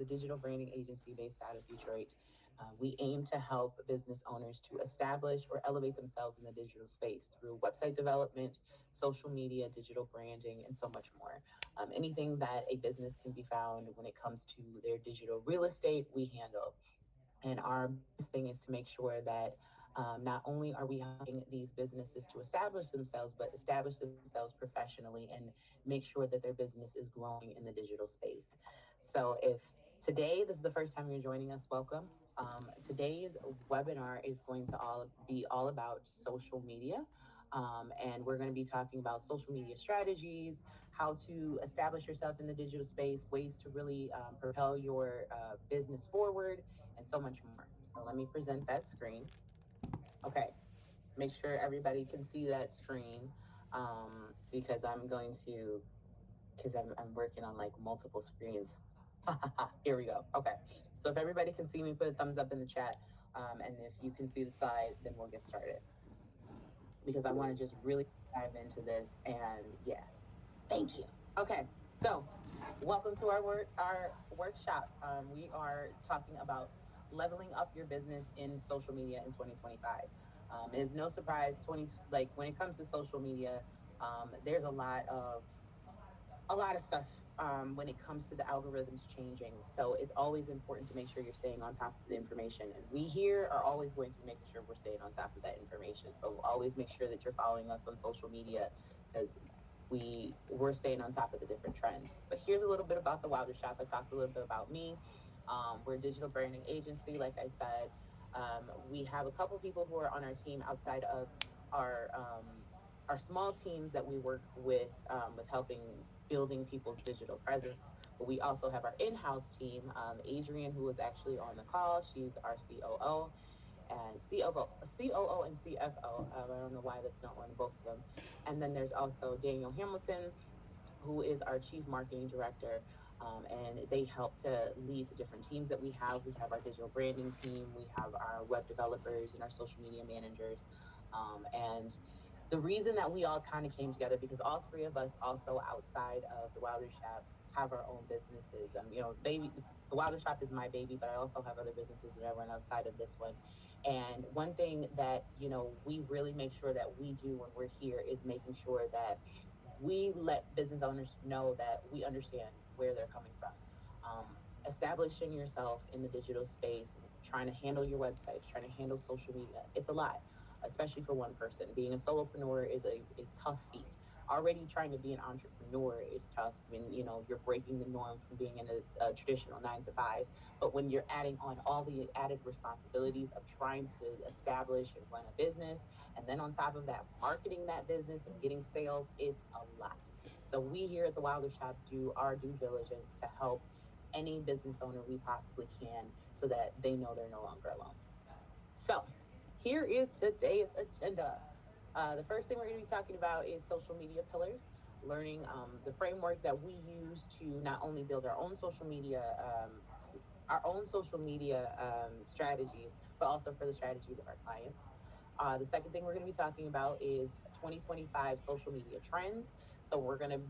a digital branding agency based out of Detroit. We aim to help business owners to establish or elevate themselves in the digital space through website development, social media, digital branding, and so much more. Anything that a business can be found when it comes to their digital real estate, we handle. And our biggest thing is to make sure that not only are we helping these businesses to establish themselves, but establish themselves professionally and make sure that their business is growing in the digital space. So, if today this is the first time you're joining us, welcome. Today's webinar is going to all about social media. And we're going to be talking about social media strategies, how to establish yourself in the digital space, ways to really propel your business forward, and so much more. So let me present that screen. Okay, make sure everybody can see that screen because I'm working on like multiple screens. Here we go. Okay, so if everybody can see me, put a thumbs up in the chat. And if you can see the slide, then we'll get started because I want to just really dive into this. And yeah, thank you. Okay, so welcome to our workshop. We are talking about leveling up your business in social media in 2025. It is no surprise 20 like when it comes to social media, there's a lot of stuff when it comes to the algorithms changing. So it's always important to make sure you're staying on top of the information. And we here are always going to be making sure we're staying on top of that information. So always make sure that you're following us on social media because we're staying on top of the different trends. But here's a little bit about the Wilder Shop. I talked a little bit about me. We're a digital branding agency, like I said. We have a couple people who are on our team outside of our um, our small teams that we work with helping building people's digital presence. But we also have our in-house team, Adrienne, who was actually on the call. She's our COO and COO and CFO. I don't know why that's not on both of them. And then there's also Daniel Hamilton, who is our chief marketing director. And they help to lead the different teams that we have. We have our digital branding team, we have our web developers, and our social media managers. And the reason that we all kind of came together because all three of us also outside of the Wilder Shop have our own businesses. The Wilder Shop is my baby, but I also have other businesses that I run outside of this one. And one thing that we really make sure that we do when we're here is making sure that we let business owners know that we understand where they're coming from. Um, Establishing yourself in the digital space, trying to handle your websites, trying to handle social media, it's a lot, especially for one person. Being a solopreneur is a tough feat. Already trying to be an entrepreneur is tough when you're breaking the norm from being in a traditional 9 to 5. But when you're adding on all the added responsibilities of trying to establish and run a business, and then on top of that, marketing that business and getting sales, it's a lot. So we here at the Wilder Shop do our due diligence to help any business owner we possibly can so that they know they're no longer alone. So here is today's agenda. The first thing we're going to be talking about is social media pillars, learning the framework that we use to not only build our own social media strategies, but also for the strategies of our clients. The second thing we're going to be talking about is 2025 social media trends. So we're going to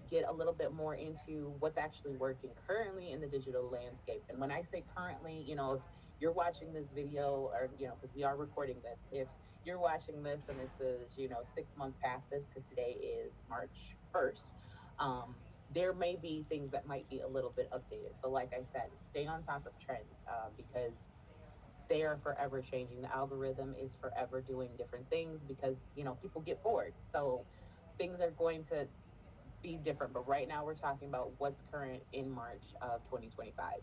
get a little bit more into what's actually working currently in the digital landscape. And when I say currently, if you're watching this video or, because we are recording this, if you're watching this and this is, 6 months past this, because today is March 1st, there may be things that might be a little bit updated. So, like I said, stay on top of trends because they are forever changing. The algorithm is forever doing different things because, people get bored. So, things are going to be different. But right now, we're talking about what's current in March of 2025.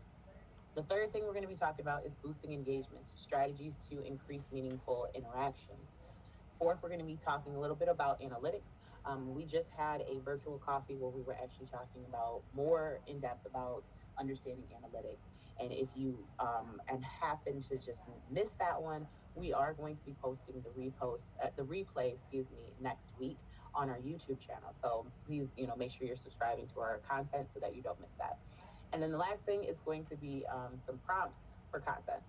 The third thing we're going to be talking about is boosting engagements, strategies to increase meaningful interactions. Fourth, we're going to be talking a little bit about analytics. We just had a virtual coffee where we were actually talking about more in depth about understanding analytics. And if you and happen to just miss that one, we are going to be posting the replay, next week on our YouTube channel. So please, make sure you're subscribing to our content so that you don't miss that. And then the last thing is going to be some prompts for content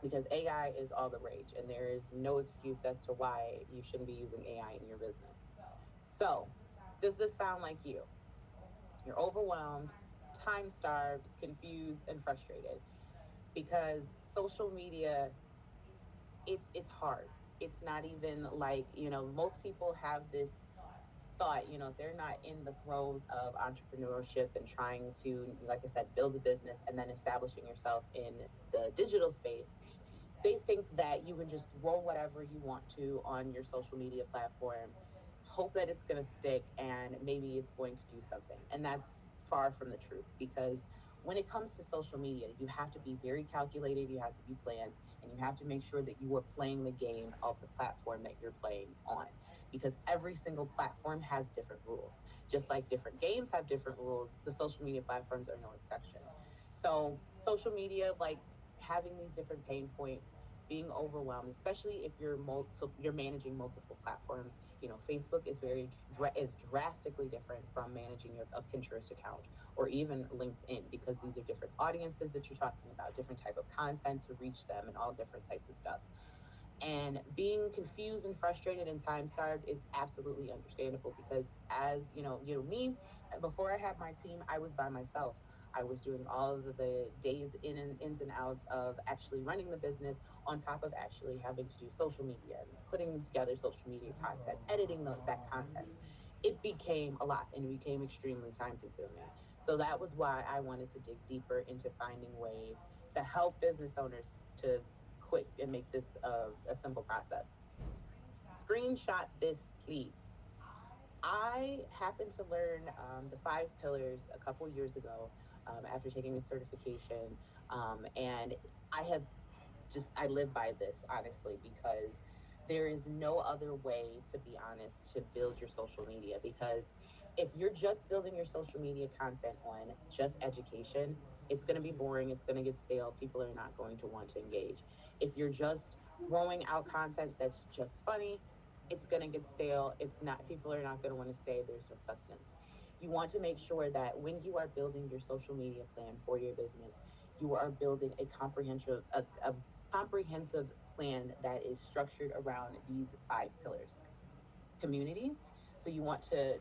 because AI is all the rage and there is no excuse as to why you shouldn't be using AI in your business. So, does this sound like you? You're overwhelmed, time starved, confused, and frustrated because social media, it's hard. It's not even like, most people have this thought, if they're not in the throes of entrepreneurship and trying to, like I said, build a business and then establishing yourself in the digital space, they think that you can just throw whatever you want to on your social media platform, hope that it's going to stick, and maybe it's going to do something. And that's far from the truth because when it comes to social media, you have to be very calculated, you have to be planned, and you have to make sure that you are playing the game of the platform that you're playing on because every single platform has different rules. Just like different games have different rules, the social media platforms are no exception. So, social media, like having these different pain points, being overwhelmed, especially if you're managing multiple platforms. Facebook is is drastically different from managing a Pinterest account or even LinkedIn because these are different audiences that you're talking about, different type of content to reach them, and all different types of stuff. And being confused and frustrated and time starved is absolutely understandable because as me, before I had my team, I was by myself. I was doing all of the days ins and outs of actually running the business on top of actually having to do social media and putting together social media content, editing that content. It became a lot and it became extremely time consuming. So that was why I wanted to dig deeper into finding ways to help business owners to quick and make this a simple process. Screenshot this, please. I happened to learn the 5 pillars a couple years ago after taking a certification, and I have I live by this honestly because there is no other way, to be honest, to build your social media. Because if you're just building your social media content on just education, it's going to be boring, it's going to get stale, people are not going to want to engage. If you're just throwing out content that's just funny, it's going to get stale, it's not, people are not going to want to stay, there's no substance. You want to make sure that when you are building your social media plan for your business, you are building a comprehensive plan that is structured around these 5 pillars. Community. So you want to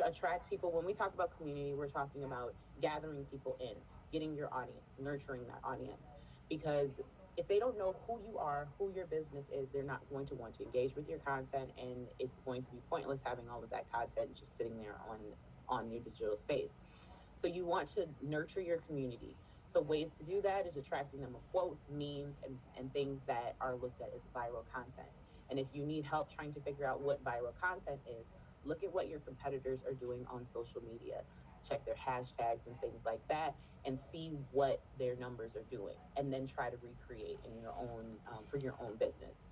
attract people. When we talk about community, we're talking about gathering people in, getting your audience, nurturing that audience. Because if they don't know who you are, who your business is, they're not going to want to engage with your content, and it's going to be pointless having all of that content just sitting there on your digital space. So you want to nurture your community. So ways to do that is attracting them with quotes, memes, and things that are looked at as viral content. And if you need help trying to figure out what viral content is, look at what your competitors are doing on social media. Check their hashtags and things like that, and see what their numbers are doing, and then try to recreate in your own for your own business.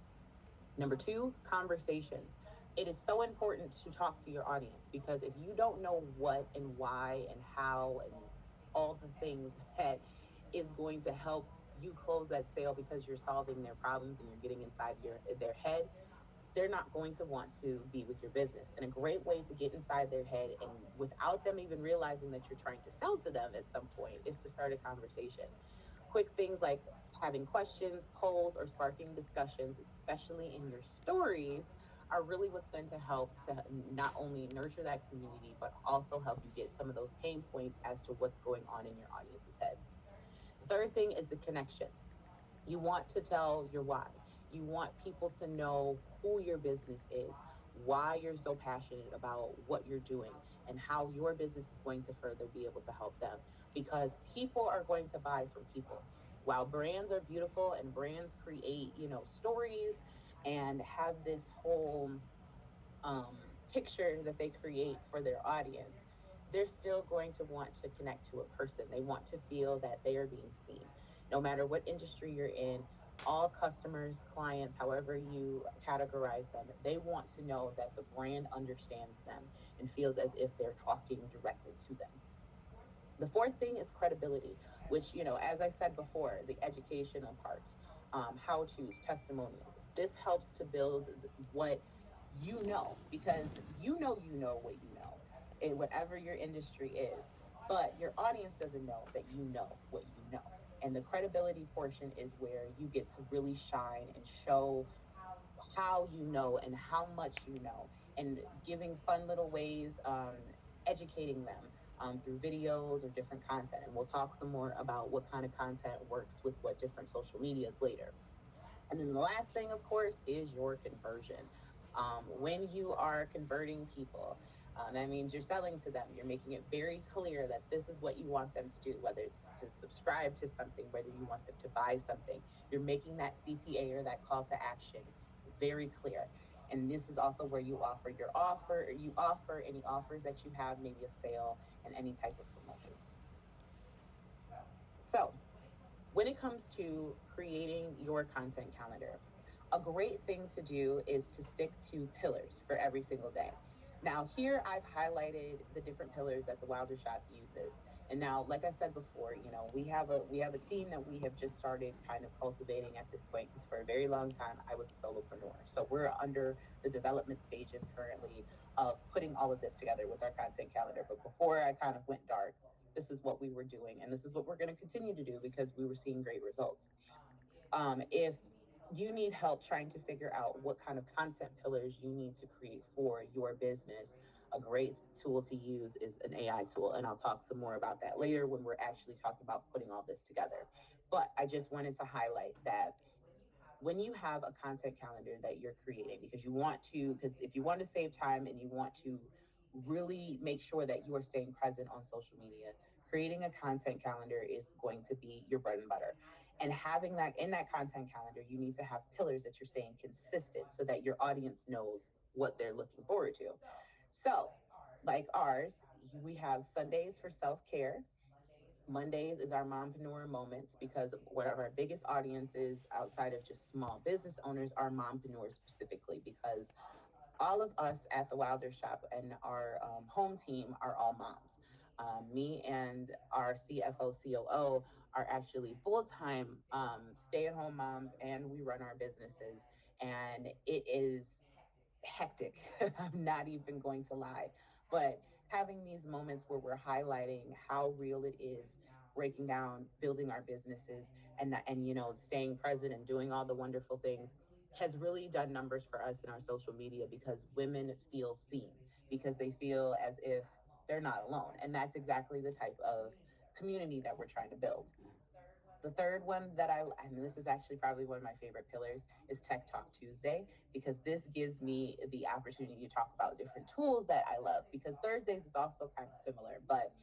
Number two, conversations. It is so important to talk to your audience because if you don't know what and why and how and all the things that is going to help you close that sale because you're solving their problems and you're getting inside their head, they're not going to want to be with your business. And a great way to get inside their head and without them even realizing that you're trying to sell to them at some point is to start a conversation. Quick things like having questions, polls, or sparking discussions, especially in your stories, are really what's going to help to not only nurture that community, but also help you get some of those pain points as to what's going on in your audience's head. The third thing is the connection. You want to tell your why. You want people to know who your business is, why you're so passionate about what you're doing, and how your business is going to further be able to help them. Because people are going to buy from people. While brands are beautiful and brands create, stories and have this whole picture that they create for their audience, they're still going to want to connect to a person. They want to feel that they are being seen. No matter what industry you're in, all customers, clients, however you categorize them, they want to know that the brand understands them and feels as if they're talking directly to them. The fourth thing is credibility, which, as I said before, the educational parts, how to's, testimonials. This helps to build what because you know what you know in whatever your industry is, but your audience doesn't know that you know what you know. And the credibility portion is where you get to really shine and show how you know and how much you know, and giving fun little ways, educating them, through videos or different content. And we'll talk some more about what kind of content works with what different social medias later. And then the last thing, of course, is your conversion. When you are converting people, that means you're selling to them. You're making it very clear that this is what you want them to do, whether it's to subscribe to something, whether you want them to buy something. You're making that CTA or that call to action very clear. And this is also where you offer any offers that you have, maybe a sale and any type of promotions. So, when it comes to creating your content calendar, a great thing to do is to stick to pillars for every single day. Now, here I've highlighted the different pillars that the Wilder Shop uses. And now, like I said before, we have a team that we have just started kind of cultivating at this point because for a very long time I was a solopreneur. So we're under the development stages currently of putting all of this together with our content calendar. But before I kind of went dark, this is what we were doing, and this is what we're going to continue to do because we were seeing great results. If you need help trying to figure out what kind of content pillars you need to create for your business, a great tool to use is an AI tool. And I'll talk some more about that later when we're actually talking about putting all this together. But I just wanted to highlight that when you have a content calendar that you're creating because if you want to save time and you want to really make sure that you are staying present on social media, creating a content calendar is going to be your bread and butter. And having that in that content calendar, you need to have pillars that you're staying consistent so that your audience knows what they're looking forward to. So like ours, we have Sundays for self-care. Mondays is our mompreneur moments because one of our biggest audiences outside of just small business owners are mompreneurs specifically because all of us at the Wilder Shop and our home team are all moms. Me and our CFO, COO are actually full time stay at home moms, and we run our businesses. And it is hectic. I'm not even going to lie. But having these moments where we're highlighting how real it is, breaking down, building our businesses, and staying present and doing all the wonderful things has really done numbers for us in our social media because women feel seen because they feel as if they're not alone. And that's exactly the type of community that we're trying to build. The third one and this is actually probably one of my favorite pillars, is Tech Talk Tuesday, because this gives me the opportunity to talk about different tools that I love. Because Thursdays is also kind of similar, but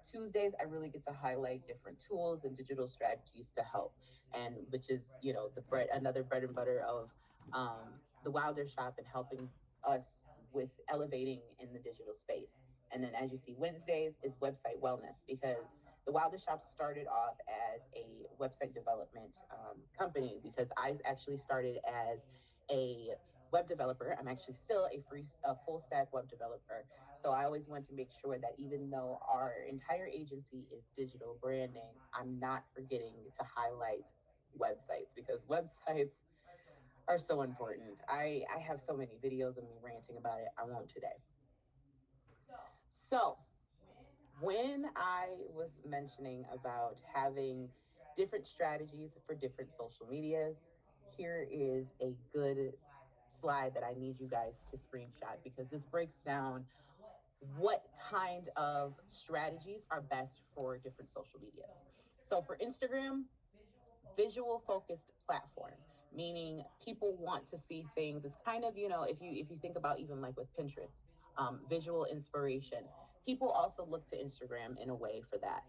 Tuesdays I really get to highlight different tools and digital strategies to help, and which is another bread and butter of the Wilder Shop and helping us with elevating in the digital space. And then, as you see, Wednesdays is website wellness because the Wilder Shop started off as a website development company because I actually started as a web developer. I'm actually still a full stack web developer. So I always want to make sure that even though our entire agency is digital branding, I'm not forgetting to highlight websites because websites are so important. I have so many videos of me ranting about it. I won't today. So when I was mentioning about having different strategies for different social medias, here is a good slide that I need you guys to screenshot because this breaks down what kind of strategies are best for different social medias. So for Instagram, visual focused platform, meaning people want to see things. It's kind of, if you think about even like with Pinterest, visual inspiration, people also look to Instagram in a way for that.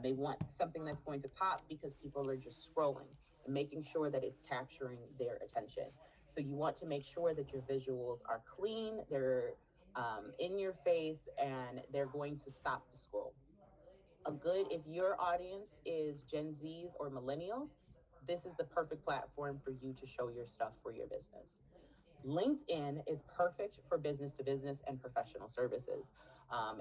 They want something that's going to pop because people are just scrolling and making sure that it's capturing their attention. So you want to make sure that your visuals are clean, they're in your face, and they're going to stop the scroll. If your audience is Gen Zs or millennials, this is the perfect platform for you to show your stuff for your business. LinkedIn is perfect for business to business and professional services.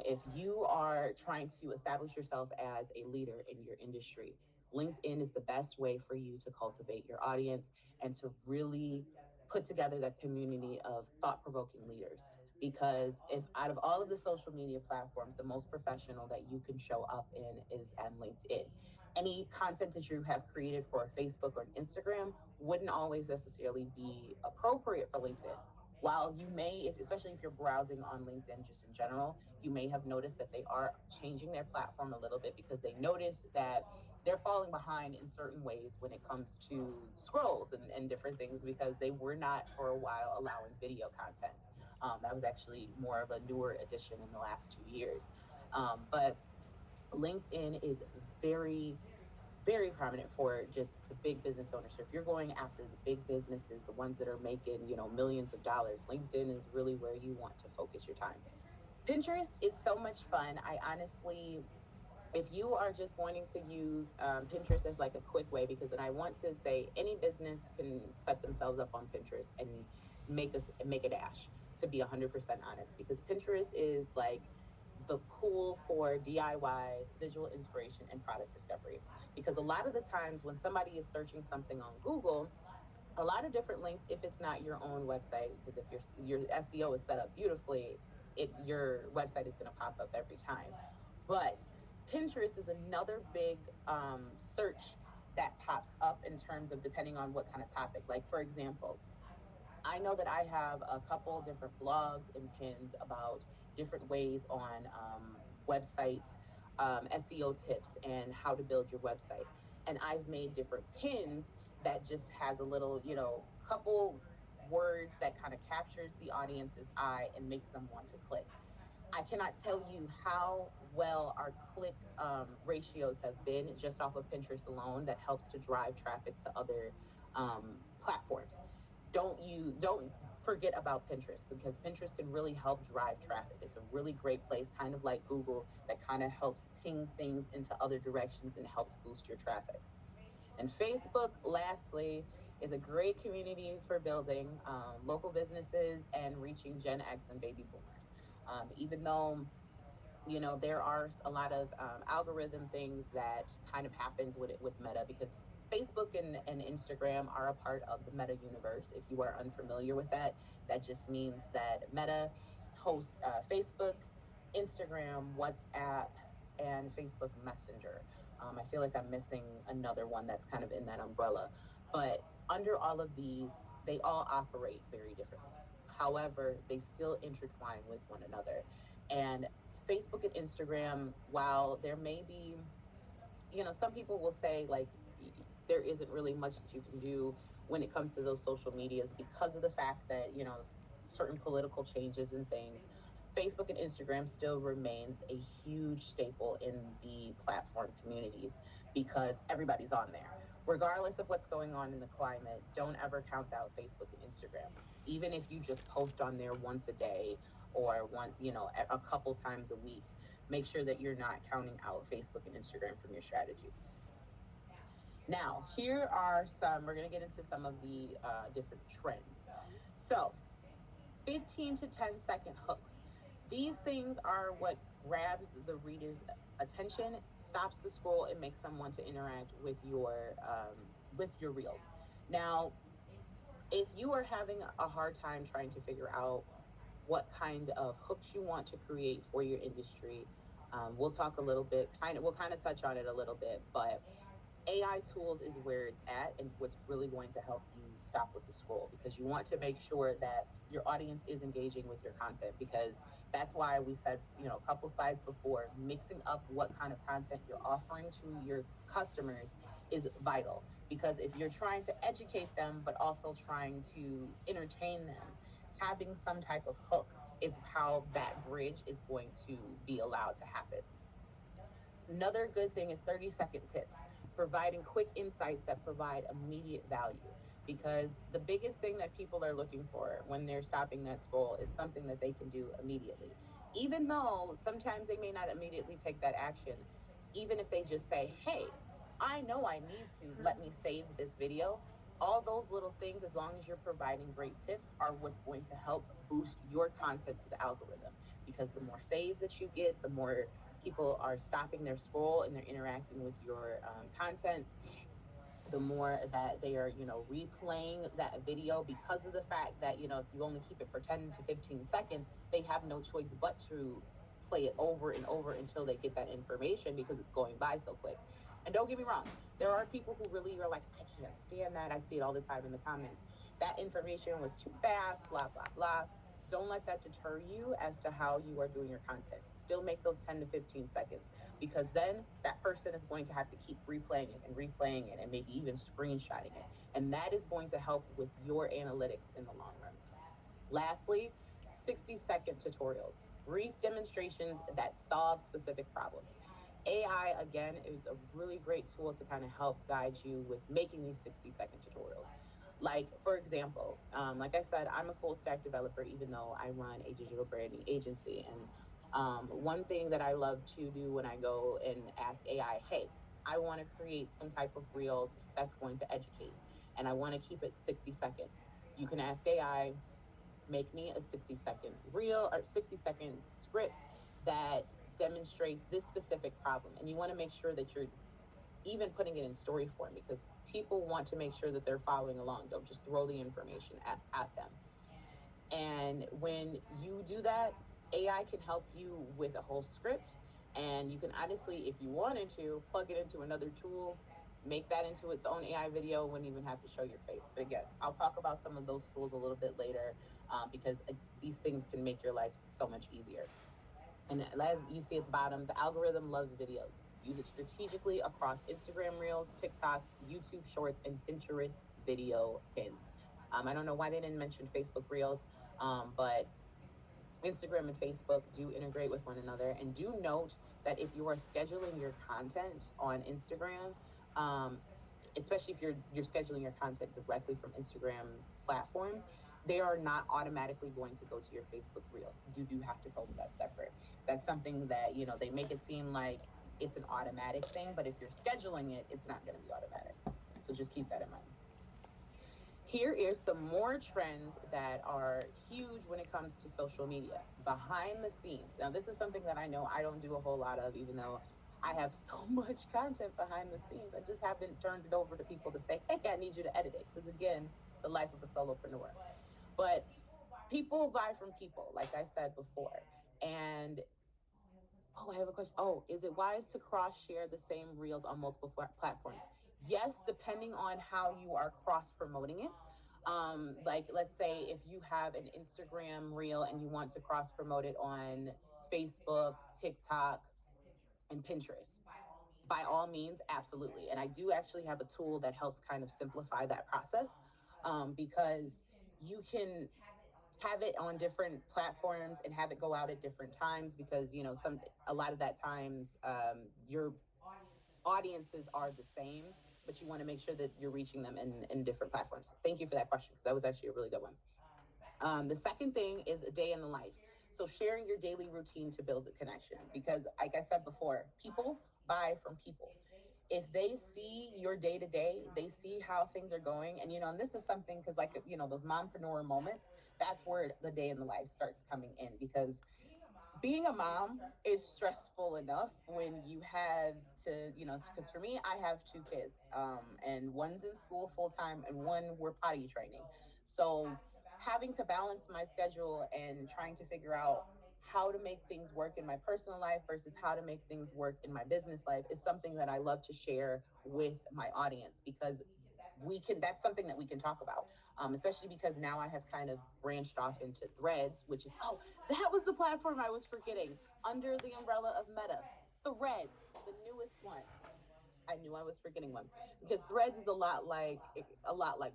If you are trying to establish yourself as a leader in your industry, LinkedIn is the best way for you to cultivate your audience and to really put together that community of thought provoking leaders. Because if out of all of the social media platforms, the most professional that you can show up in is on LinkedIn. Any content that you have created for Facebook or Instagram wouldn't always necessarily be appropriate for LinkedIn. While you may, if especially if you're browsing on LinkedIn just in general, you may have noticed that they are changing their platform a little bit because they notice that they're falling behind in certain ways when it comes to scrolls and different things, because they were not for a while allowing video content. That was actually more of a newer addition in the last 2 years. But LinkedIn is very, very prominent for just the big business owners. So if you're going after the big businesses, the ones that are making, millions of dollars, LinkedIn is really where you want to focus your time. Pinterest is so much fun. I honestly, if you are just wanting to use Pinterest as like a quick way, because, and I want to say any business can set themselves up on Pinterest and make a dash. To be 100% honest, because Pinterest is like the pool for DIYs, visual inspiration, and product discovery. Because a lot of the times when somebody is searching something on Google, a lot of different links, if it's not your own website, because if your SEO is set up beautifully, your website is going to pop up every time. But Pinterest is another big search that pops up in terms of depending on what kind of topic. Like, for example, I know that I have a couple different blogs and pins about different ways on websites, SEO tips, and how to build your website. And I've made different pins that just has a little, couple words that kind of captures the audience's eye and makes them want to click. I cannot tell you how well our click ratios have been just off of Pinterest alone. That helps to drive traffic to other platforms. Don't forget about Pinterest, because Pinterest can really help drive traffic. It's a really great place, kind of like Google, that kind of helps ping things into other directions and helps boost your traffic. And Facebook, lastly, is a great community for building local businesses and reaching Gen X and baby boomers. Even though there are a lot of algorithm things that kind of happens with it with Meta, because Facebook and Instagram are a part of the Meta universe. If you are unfamiliar with that, that just means that Meta hosts Facebook, Instagram, WhatsApp, and Facebook Messenger. I feel like I'm missing another one that's kind of in that umbrella. But under all of these, they all operate very differently. However, they still intertwine with one another. And Facebook and Instagram, while there may be, some people will say like there isn't really much that you can do when it comes to those social medias because of the fact that, certain political changes and things. Facebook and Instagram still remains a huge staple in the platform communities because everybody's on there. Regardless of what's going on in the climate, don't ever count out Facebook and Instagram. Even if you just post on there once a day or a couple times a week, make sure that you're not counting out Facebook and Instagram from your strategies. Now, here are some, we're going to get into some of the different trends. So, 15 to 10-second hooks. These things are what grabs the reader's attention, stops the scroll, and makes them want to interact with your reels. Now, if you are having a hard time trying to figure out what kind of hooks you want to create for your industry, we'll talk a little bit, we'll kind of touch on it a little bit, but AI tools is where it's at and what's really going to help you stop with the scroll, because you want to make sure that your audience is engaging with your content, because that's why we said, a couple slides before, mixing up what kind of content you're offering to your customers is vital, because if you're trying to educate them but also trying to entertain them, having some type of hook is how that bridge is going to be allowed to happen. Another good thing is 30-second tips, providing quick insights that provide immediate value. Because the biggest thing that people are looking for when they're stopping that scroll is something that they can do immediately. Even though sometimes they may not immediately take that action, even if they just say, hey, I know I need to, let me save this video. All those little things, as long as you're providing great tips, are what's going to help boost your content to the algorithm. Because the more saves that you get, the more people are stopping their scroll and they're interacting with your content, the more that they are, replaying that video, because of the fact that, if you only keep it for 10 to 15 seconds, they have no choice but to play it over and over until they get that information because it's going by so quick. And don't get me wrong, there are people who really are like, I can't stand that. I see it all the time in the comments. That information was too fast, blah, blah, blah. Don't let that deter you as to how you are doing your content. Still make those 10 to 15 seconds, because then that person is going to have to keep replaying it and maybe even screenshotting it. And that is going to help with your analytics in the long run. Lastly, 60-second tutorials, brief demonstrations that solve specific problems. AI, again, is a really great tool to kind of help guide you with making these 60-second tutorials. Like, for example, like I said, I'm a full stack developer, even though I run a digital branding agency. And one thing that I love to do when I go and ask AI, hey, I want to create some type of reels that's going to educate, and I want to keep it 60 seconds. You can ask AI, make me a 60-second reel or 60-second script that demonstrates this specific problem. And you want to make sure that you're even putting it in story form, because people want to make sure that they're following along. Don't just throw the information at them. And when you do that, AI can help you with a whole script. And you can honestly, if you wanted to, plug it into another tool, make that into its own AI video, wouldn't even have to show your face. But again, I'll talk about some of those tools a little bit later, because these things can make your life so much easier. And as you see at the bottom, the algorithm loves videos. Use it strategically across Instagram Reels, TikToks, YouTube Shorts, and Pinterest video pins. I don't know why they didn't mention Facebook Reels, but Instagram and Facebook do integrate with one another. And do note that if you are scheduling your content on Instagram, um, especially if you're scheduling your content directly from Instagram's platform, they are not automatically going to go to your Facebook Reels. You do have to post that separate. That's something that, they make it seem like it's an automatic thing, but if you're scheduling it, it's not going to be automatic. So just keep that in mind. Here is some more trends that are huge when it comes to social media behind the scenes. Now, this is something that I know I don't do a whole lot of, even though I have so much content behind the scenes. I just haven't turned it over to people to say, hey, I need you to edit it. Because again, the life of a solopreneur. But people buy from people, like I said before. And oh, I have a question. Oh, is it wise to cross share the same reels on multiple platforms? Yes, depending on how you are cross promoting it. Like, let's say if you have an Instagram reel and you want to cross promote it on Facebook, TikTok, and Pinterest, by all means, absolutely. And I do actually have a tool that helps kind of simplify that process, because you can have it on different platforms and have it go out at different times, because some a lot of that times, your audiences are the same, but you want to make sure that you're reaching them in different platforms. Thank you for that question, because that was actually a really good one. The second thing is a day in the life. So sharing your daily routine to build a connection, because like I said before, people buy from people. If they see your day to day, they see how things are going. And and this is something, because like those mompreneur moments, that's where the day in the life starts coming in, because being a mom is stressful enough when you have to, because for me, I have two kids, and one's in school full time and one we're potty training. So having to balance my schedule and trying to figure out how to make things work in my personal life versus how to make things work in my business life is something that I love to share with my audience, because that's something that we can talk about, especially because now I have kind of branched off into Threads, which is, oh, that was the platform I was forgetting, under the umbrella of Meta. Threads, the newest one. I knew I was forgetting one, because Threads is a lot like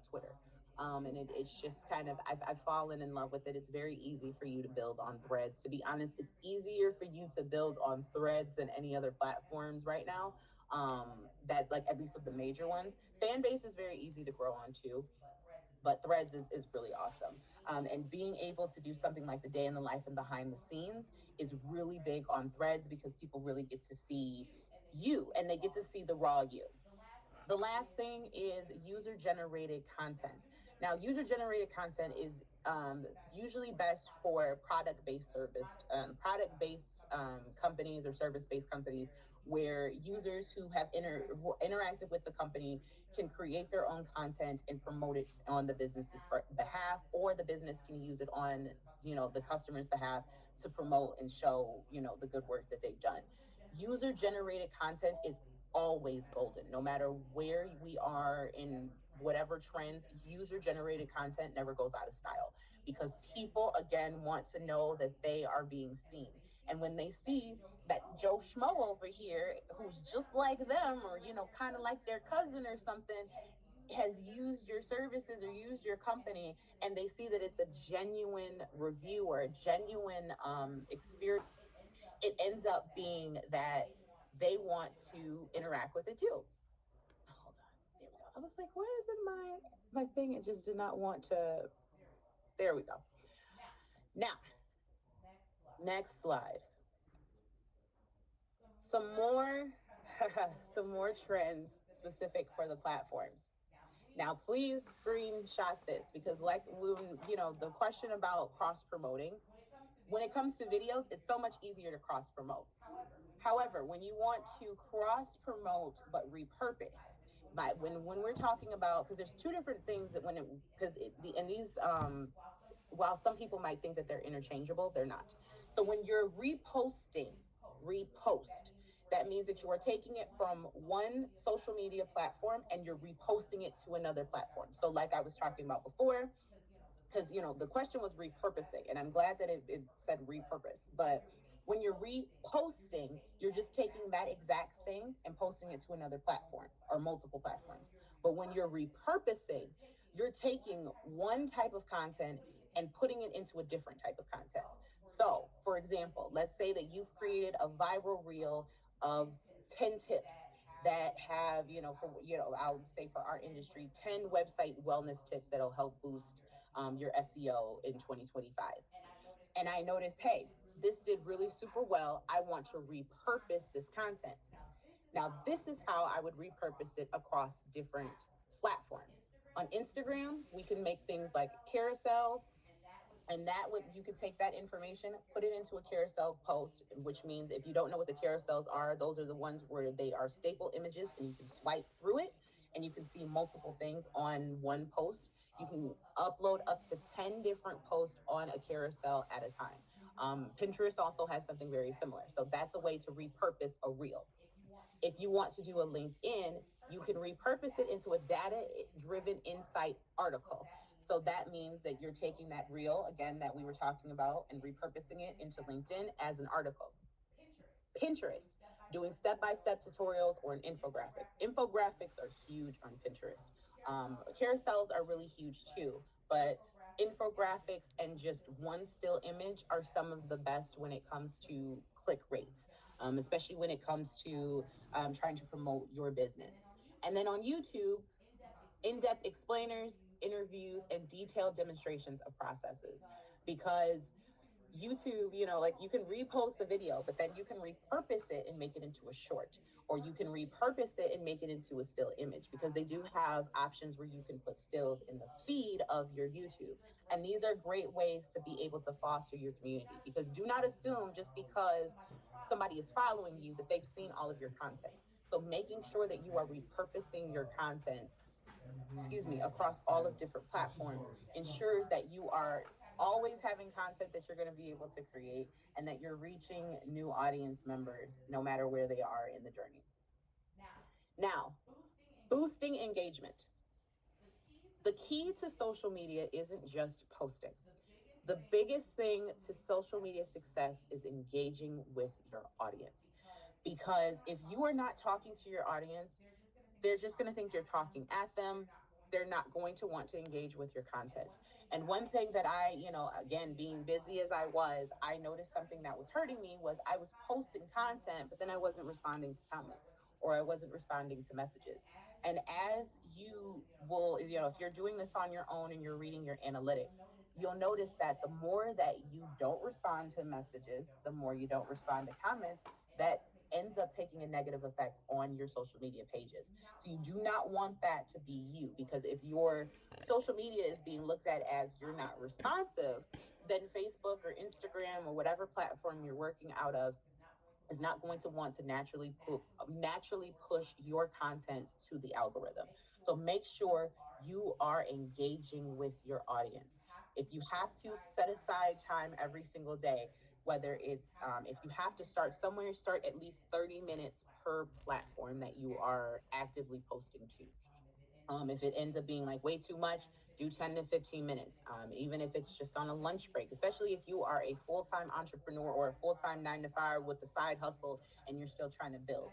Twitter. And it's just kind of, I've fallen in love with it. It's very easy for you to build on Threads. To be honest, it's easier for you to build on Threads than any other platforms right now. That, like, at least of the major ones. Fan base is very easy to grow on too, but Threads is really awesome. And being able to do something like the day in the life and behind the scenes is really big on Threads, because people really get to see you and they get to see the raw you. The last thing is user generated content. Now, user generated content is usually best for product based companies or service based companies, where users who interacted with the company can create their own content and promote it on the business's behalf, or the business can use it on the customer's behalf to promote and show the good work that they've done. User generated content is always golden. No matter where we are in whatever trends, user generated content never goes out of style because people, again, want to know that they are being seen. And when they see that Joe Schmo over here, who's just like them, or, kind of like their cousin or something, has used your services or used your company, and they see that it's a genuine review or a genuine experience, it ends up being that they want to interact with it too. Hold on, there we go. I was like, where is it, my thing? It just did not want to. There we go. Now, next slide. Some more some more trends specific for the platforms. Now, please screenshot this because, like, when the question about cross promoting, when it comes to videos, it's so much easier to cross promote. However, when you want to cross promote but repurpose, but when we're talking about, because there's two different things that when it because and these while some people might think that they're interchangeable, they're not. So when you're repost, that means that you are taking it from one social media platform and you're reposting it to another platform. So, like I was talking about before, because the question was repurposing, and I'm glad that it said repurpose. But when you're reposting, you're just taking that exact thing and posting it to another platform or multiple platforms. But when you're repurposing, you're taking one type of content and putting it into a different type of content. So, for example, let's say that you've created a viral reel of 10 tips that have, I'll say for our industry, 10 website wellness tips that'll help boost your SEO in 2025. And I noticed, hey, this did really super well. I want to repurpose this content. Now, this is how I would repurpose it across different platforms. On Instagram, we can make things like carousels, and that would you could take that information, put it into a carousel post, which means if you don't know what the carousels are, those are the ones where they are staple images and you can swipe through it and you can see multiple things on one post. You can upload up to 10 different posts on a carousel at a time. Pinterest also has something very similar, so that's a way to repurpose a reel. If you want to do a LinkedIn, you can repurpose it into a data driven insight article. So that means that you're taking that reel, again, that we were talking about, and repurposing it into LinkedIn as an article. Pinterest, doing step by step tutorials or an infographic. Infographics are huge on Pinterest. Carousels are really huge too, but infographics and just one still image are some of the best when it comes to click rates, especially when it comes to trying to promote your business. And then on YouTube, in depth explainers, interviews, and detailed demonstrations of processes. Because YouTube, like you can repost a video, but then you can repurpose it and make it into a short, or you can repurpose it and make it into a still image because they do have options where you can put stills in the feed of your YouTube. And these are great ways to be able to foster your community because do not assume just because somebody is following you that they've seen all of your content. So making sure that you are repurposing your content, across all of different platforms ensures that you are always having content that you're going to be able to create and that you're reaching new audience members no matter where they are in the journey. Now, boosting engagement. The key to social media isn't just posting. The biggest thing to social media success is engaging with your audience. Because if you are not talking to your audience, they're just going to think you're talking at them. They're not going to want to engage with your content. And one thing that again, being busy as I was, I noticed something that was hurting me was I was posting content, but then I wasn't responding to comments or I wasn't responding to messages. And as you will, if you're doing this on your own and you're reading your analytics, you'll notice that the more that you don't respond to messages, the more you don't respond to comments, that ends up taking a negative effect on your social media pages. So you do not want that to be you, because if your social media is being looked at as you're not responsive, then Facebook or Instagram or whatever platform you're working out of is not going to want to naturally push your content to the algorithm. So make sure you are engaging with your audience. If you have to set aside time every single day, whether it's if you have to start somewhere, start at least 30 minutes per platform that you are actively posting to. If it ends up being like way too much, do 10 to 15 minutes. Even if it's just on a lunch break, especially if you are a full time entrepreneur or a full time 9 to 5 with the side hustle and you're still trying to build.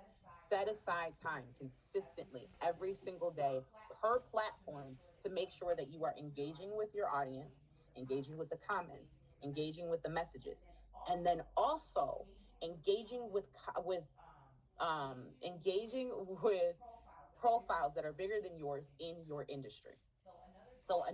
Set aside time consistently every single day per platform to make sure that you are engaging with your audience, engaging with the comments, engaging with the messages, and then also engaging engaging with profiles that are bigger than yours in your industry. So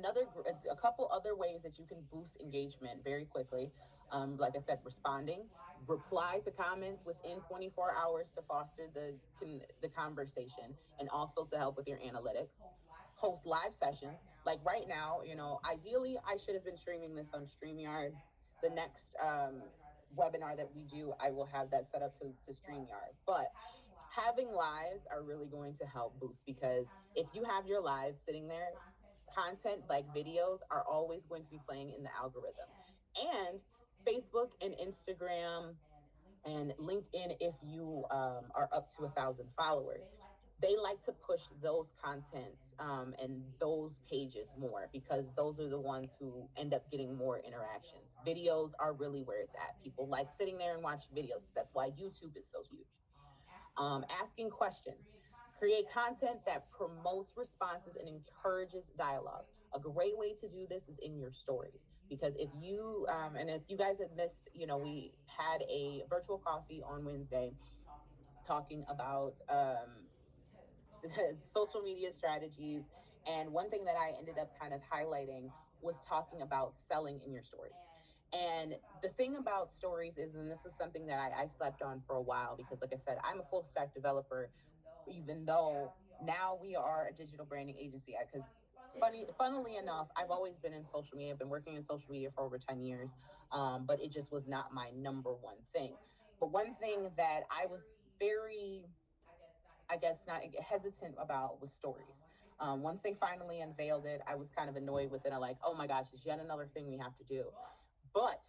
a couple other ways that you can boost engagement very quickly, like I said, responding, reply to comments within 24 hours to foster the conversation, and also to help with your analytics. Host live sessions. Like right now, ideally I should have been streaming this on StreamYard. The next webinar that we do, I will have that set up to StreamYard. But having lives are really going to help boost, because if you have your live sitting there, content like videos are always going to be playing in the algorithm. And Facebook and Instagram and LinkedIn, if you are up to 1,000 followers, they like to push those contents and those pages more, because those are the ones who end up getting more interactions. Videos are really where it's at. People like sitting there and watching videos. That's why YouTube is so huge. Asking questions. Create content that promotes responses and encourages dialogue. A great way to do this is in your stories, because and if you guys have missed, we had a virtual coffee on Wednesday talking about social media strategies. And one thing that I ended up kind of highlighting was talking about selling in your stories. And the thing about stories is, and this was something that I slept on for a while, because, like I said, I'm a full stack developer, even though now we are a digital branding agency. Because funnily enough, I've always been in social media. I've been working in social media for over 10 years, but it just was not my number one thing. But one thing that I was very, I guess, not hesitant about was stories. Once they finally unveiled it, I was kind of annoyed with it. I'm like, oh my gosh, it's yet another thing we have to do. But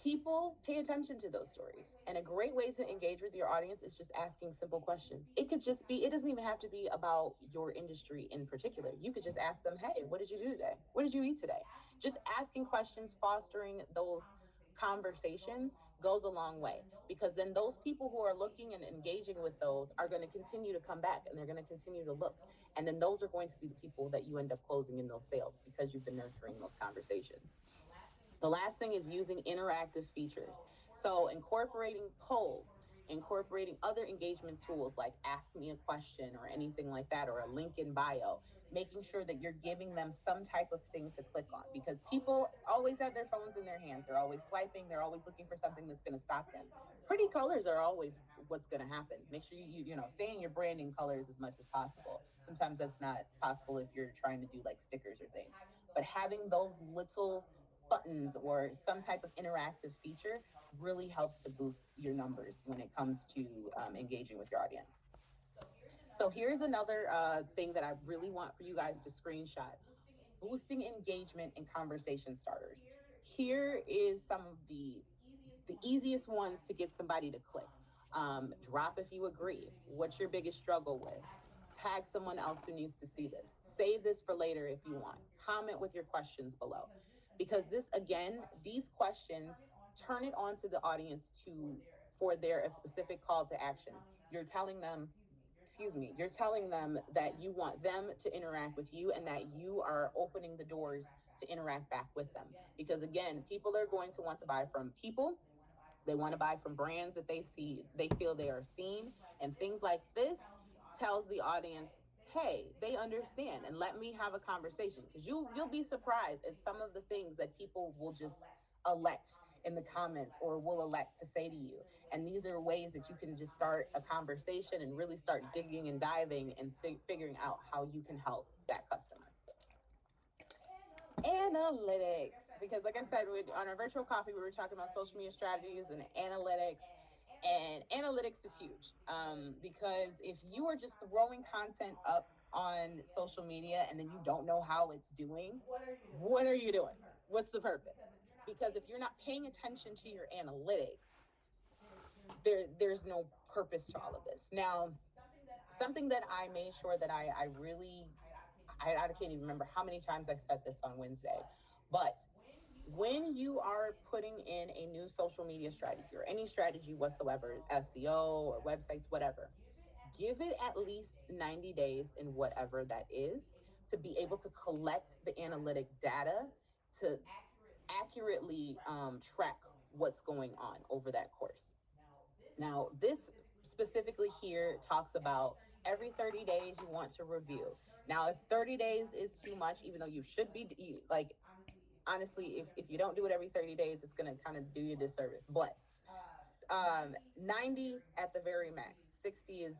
people pay attention to those stories. And a great way to engage with your audience is just asking simple questions. It could just be, it doesn't even have to be about your industry in particular. You could just ask them, hey, what did you do today? What did you eat today? Just asking questions, fostering those conversations goes a long way, because then those people who are looking and engaging with those are going to continue to come back, and they're going to continue to look. And then those are going to be the people that you end up closing in those sales, because you've been nurturing those conversations. The last thing is using interactive features. So incorporating polls, incorporating other engagement tools like Ask Me a Question or anything like that, or a link in bio, making sure that you're giving them some type of thing to click on, because people always have their phones in their hands. They're always swiping. They're always looking for something that's going to stop them. Pretty colors are always what's going to happen. Make sure you stay in your branding colors as much as possible. Sometimes that's not possible if you're trying to do like stickers or things, but having those little buttons or some type of interactive feature really helps to boost your numbers when it comes to engaging with your audience. So here's another thing that I really want for you guys to screenshot: boosting engagement and conversation starters. Here is some of the easiest ones to get somebody to click. Drop if you agree. What's your biggest struggle with? Tag someone else who needs to see this. Save this for later if you want. Comment with your questions below. Because this, again, these questions turn it on to the audience to for their a specific call to action. You're telling them, you're telling them that you want them to interact with you, and that you are opening the doors to interact back with them. Because again, people are going to want to buy from people. They want to buy from brands that they feel they are seen, and things like this tells the audience, hey, they understand, and let me have a conversation. Because you'll be surprised at some of the things that people will just elect in the comments, or will elect to say to you. And these are ways that you can just start a conversation and really start digging and diving and figuring out how you can help that customer. Analytics, because like I said, on our virtual coffee, we were talking about social media strategies and analytics. And analytics is huge, because if you are just throwing content up on social media and then you don't know how it's doing, what are you doing? What's the purpose? Because if you're not paying attention to your analytics, there's no purpose to all of this. Now, something that I made sure that I really, I can't even remember how many times I said this on Wednesday, but when you are putting in a new social media strategy or any strategy whatsoever, SEO or websites, whatever, give it at least 90 days in whatever that is to be able to collect the analytic data to accurately track what's going on over that course. Now, this specifically here talks about every 30 days you want to review. Now, if 30 days is too much, even though you should be like, honestly, if you don't do it every 30 days, it's going to kind of do you a disservice. But 90 at the very max. 60 is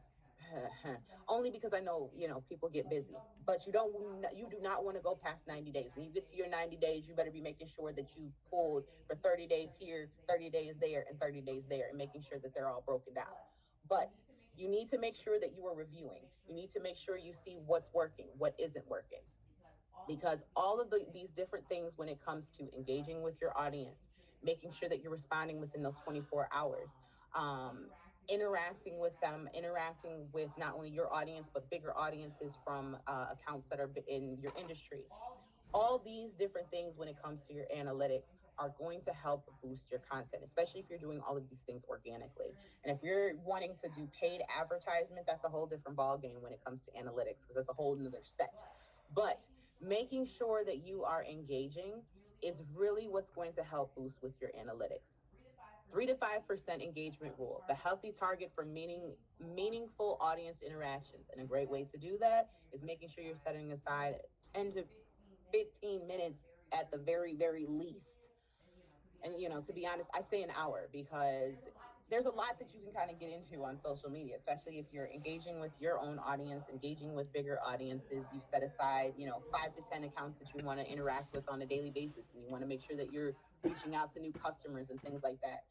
only because I know, people get busy, but you do not want to go past 90 days. When you get to your 90 days, you better be making sure that you pulled for 30 days here, 30 days there, and 30 days there, and making sure that they're all broken down. But you need to make sure that you are reviewing. You need to make sure you see what's working, what isn't working, because all of these different things when it comes to engaging with your audience, making sure that you're responding within those 24 hours, interacting with them, interacting with not only your audience but bigger audiences from accounts that are in your industry. All these different things when it comes to your analytics are going to help boost your content, especially if you're doing all of these things organically. And if you're wanting to do paid advertisement, that's a whole different ball game when it comes to analytics, because that's a whole nother set. But making sure that you are engaging is really what's going to help boost with your analytics. 3 to 5% engagement rule, the healthy target for meaningful audience interactions. And a great way to do that is making sure you're setting aside 10 to 15 minutes at the very, very least. And, to be honest, I say an hour because there's a lot that you can kind of get into on social media, especially if you're engaging with your own audience, engaging with bigger audiences. You've set aside, 5 to 10 accounts that you want to interact with on a daily basis, and you want to make sure that you're reaching out to new customers and things like that.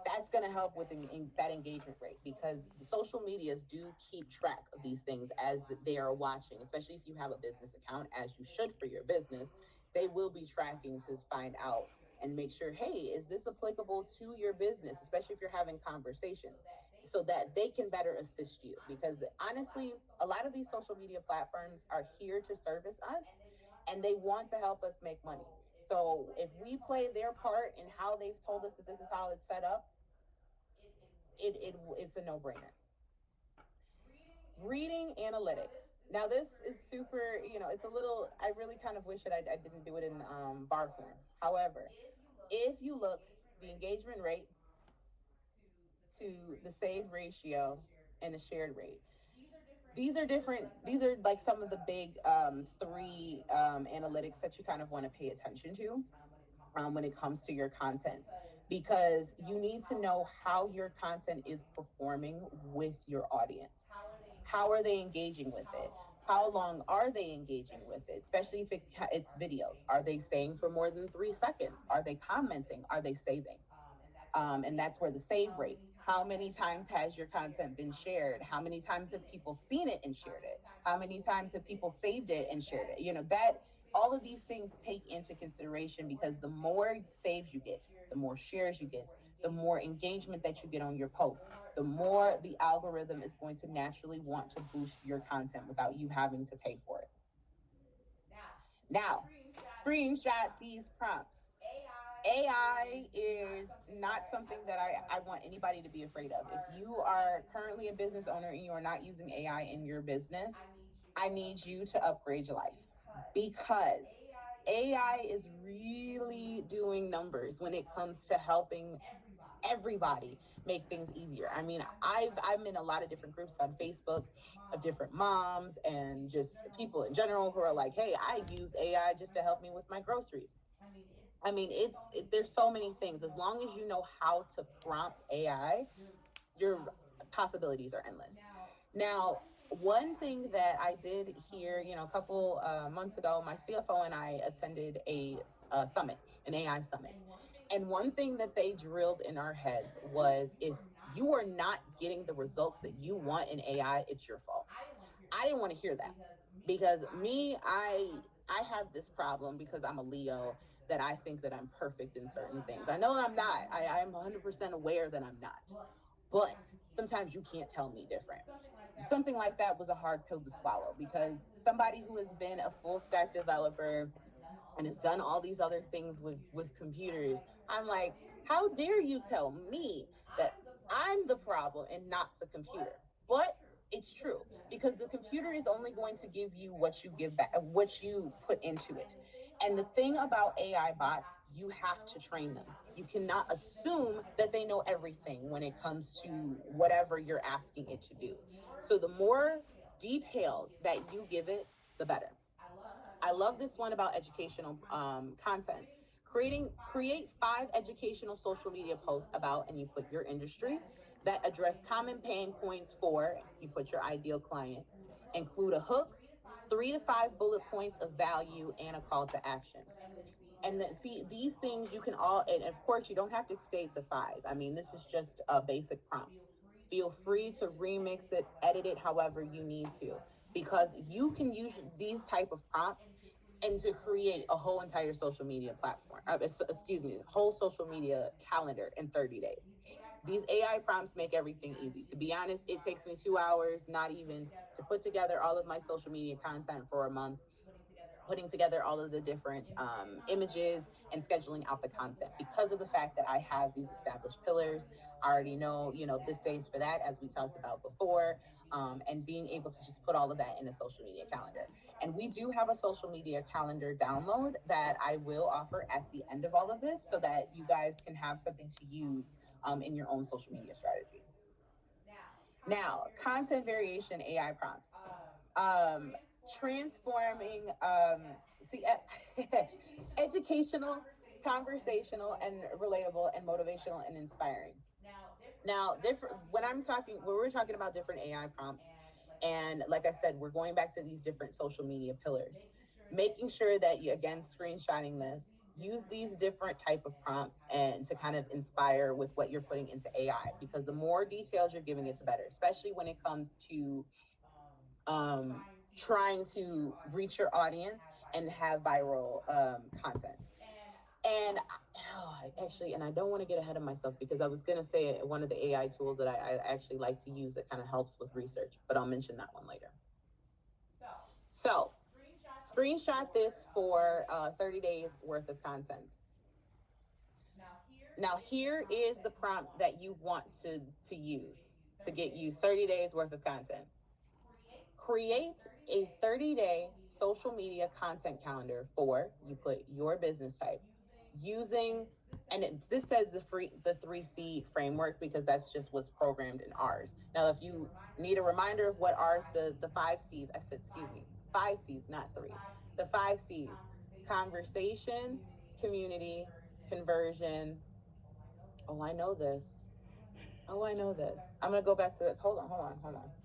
That's going to help with that engagement rate, because the social medias do keep track of these things as they are watching, especially if you have a business account, as you should for your business. They will be tracking to find out and make sure, hey, is this applicable to your business, especially if you're having conversations, so that they can better assist you. Because honestly, a lot of these social media platforms are here to service us, and they want to help us make money. So if we play their part in how they've told us that this is how it's set up, it's a no-brainer. Reading analytics. Now, this is super, it's a little, I really kind of wish that I didn't do it in bar form. However, if you look, the engagement rate to the save ratio and the shared rate, these are different. These are like some of the big three analytics that you kind of want to pay attention to when it comes to your content, because you need to know how your content is performing with your audience. How are they engaging with it? How long are they engaging with it? Especially if it's videos. Are they staying for more than 3 seconds? Are they commenting? Are they saving? And that's where the save rate. How many times has your content been shared? How many times have people seen it and shared it? How many times have people saved it and shared it? That all of these things take into consideration, because the more saves you get, the more shares you get, the more engagement that you get on your post, the more the algorithm is going to naturally want to boost your content without you having to pay for it. Now, screenshot these prompts. AI is not something that I want anybody to be afraid of. If you are currently a business owner and you are not using AI in your business, I need you to upgrade your life, because AI is really doing numbers when it comes to helping everybody make things easier. I mean, I'm in a lot of different groups on Facebook of different moms and just people in general who are like, "Hey, I use AI just to help me with my groceries." I mean, there's so many things. As long as you know how to prompt AI, your possibilities are endless. Now, one thing that I did here, a couple months ago, my CFO and I attended a summit, an AI summit. And one thing that they drilled in our heads was, if you are not getting the results that you want in AI, it's your fault. I didn't want to hear that, because me, I have this problem because I'm a Leo. that I think that I'm perfect in certain things. I know I'm not. I'm 100% aware that I'm not. But sometimes you can't tell me different. Something like that was a hard pill to swallow because somebody who has been a full stack developer and has done all these other things with computers, I'm like, how dare you tell me that I'm the problem and not the computer? But it's true because the computer is only going to give you what you give back, what you put into it. And the thing about AI bots, you have to train them. You cannot assume that they know everything when it comes to whatever you're asking it to do. So the more details that you give it, the better. I love this one about educational content. Create 5 educational social media posts about, and you put your industry that address common pain points for, you put your ideal client. Include a hook, 3 to 5 bullet points of value, and a call to action. And then see these things you can all, and of course you don't have to stay to 5. I mean, this is just a basic prompt. Feel free to remix it, edit it however you need to, because you can use these type of prompts and to create a whole entire social media platform, excuse me, whole social media calendar in 30 days. These AI prompts make everything easy. To be honest, it takes me 2 hours, not even, to put together all of my social media content for a month, putting together all of the different images and scheduling out the content because of the fact that I have these established pillars. I already know, this days for that, as we talked about before, and being able to just put all of that in a social media calendar. And we do have a social media calendar download that I will offer at the end of all of this so that you guys can have something to use in your own social media strategy. Now, content variation AI prompts. Um, Transforming, see, educational, conversational, and relatable, and motivational and inspiring. Now, different when we're talking about different AI prompts, and like I said, we're going back to these different social media pillars, making sure that you, again, screenshotting this, use these different type of prompts and to kind of inspire with what you're putting into AI, because the more details you're giving it, the better, especially when it comes to um, trying to reach your audience and have viral content. And actually, and I don't want to get ahead of myself because I was going to say one of the AI tools that I actually like to use that kind of helps with research, but I'll mention that one later. So, screenshot this for 30 days worth of content. Now, here is the prompt that you want to use to get you 30 days worth of content. Create a 30-day social media content calendar for, you put your business type, using, and this says the 3C framework because that's just what's programmed in ours. Now, if you need a reminder of what are the 5 C's, I said, excuse me, 5 C's, not 3. The 5 C's: conversation, community, conversion. Oh, I know this. Oh, I know this. I'm gonna go back to this. Hold on.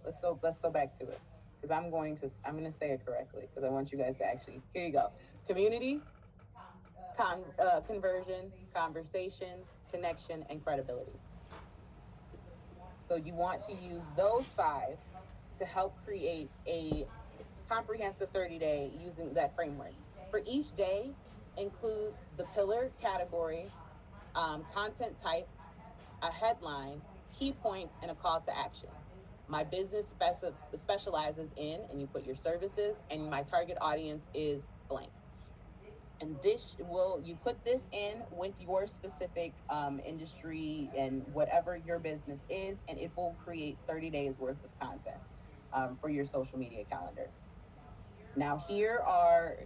Let's go back to it because I'm going to say it correctly because I want you guys to actually. Here you go. Community, conversion, conversation, connection, and credibility. So you want to use those 5 to help create a comprehensive 30-day using that framework. For each day, include the pillar category, content type, a headline, key points, and a call to action. My business specializes in, and you put your services, and my target audience is blank. And this will, you put this in with your specific industry and whatever your business is, and it will create 30 days worth of content for your social media calendar. Now, here are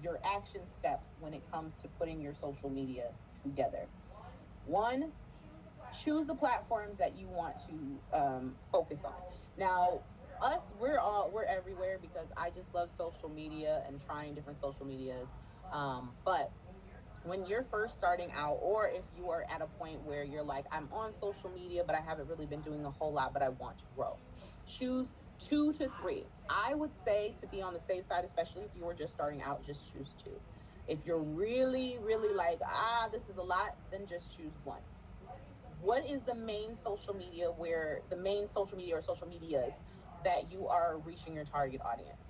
your action steps when it comes to putting your social media together. One, choose the platforms that you want to focus on. Now, we're everywhere because I just love social media and trying different social medias. But when you're first starting out, or if you are at a point where you're like, I'm on social media, but I haven't really been doing a whole lot, but I want to grow, choose 2 to 3. I would say, to be on the safe side, especially if you were just starting out, just choose 2. If you're really, really like, this is a lot, then just choose 1. What is the main social media, or social medias that you are reaching your target audience?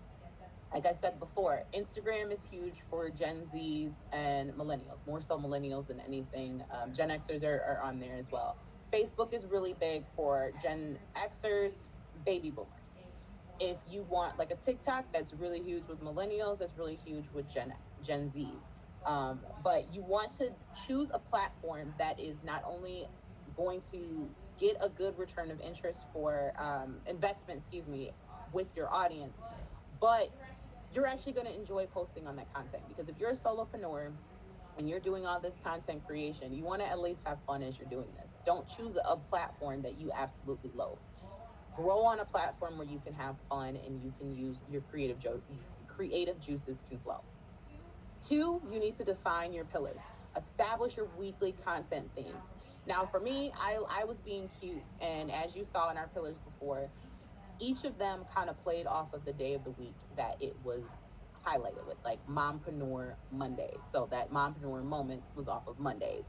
Like I said before, Instagram is huge for Gen Zs and millennials, more so millennials than anything. Gen Xers are on there as well. Facebook is really big for Gen Xers, baby boomers. If you want like a TikTok, that's really huge with millennials, that's really huge with Gen Zs. But you want to choose a platform that is not only going to get a good return of interest for investment, excuse me, with your audience, but you're actually going to enjoy posting on that content. Because if you're a solopreneur and you're doing all this content creation, you want to at least have fun as you're doing this. Don't choose a platform that you absolutely loathe. Grow on a platform where you can have fun and you can use your creative juices can flow. Two, you need to define your pillars. Establish your weekly content themes. Now, for me, I was being cute, and as you saw in our pillars before, each of them kind of played off of the day of the week that it was highlighted with, like Mompreneur Mondays. So that Mompreneur Moments was off of Mondays,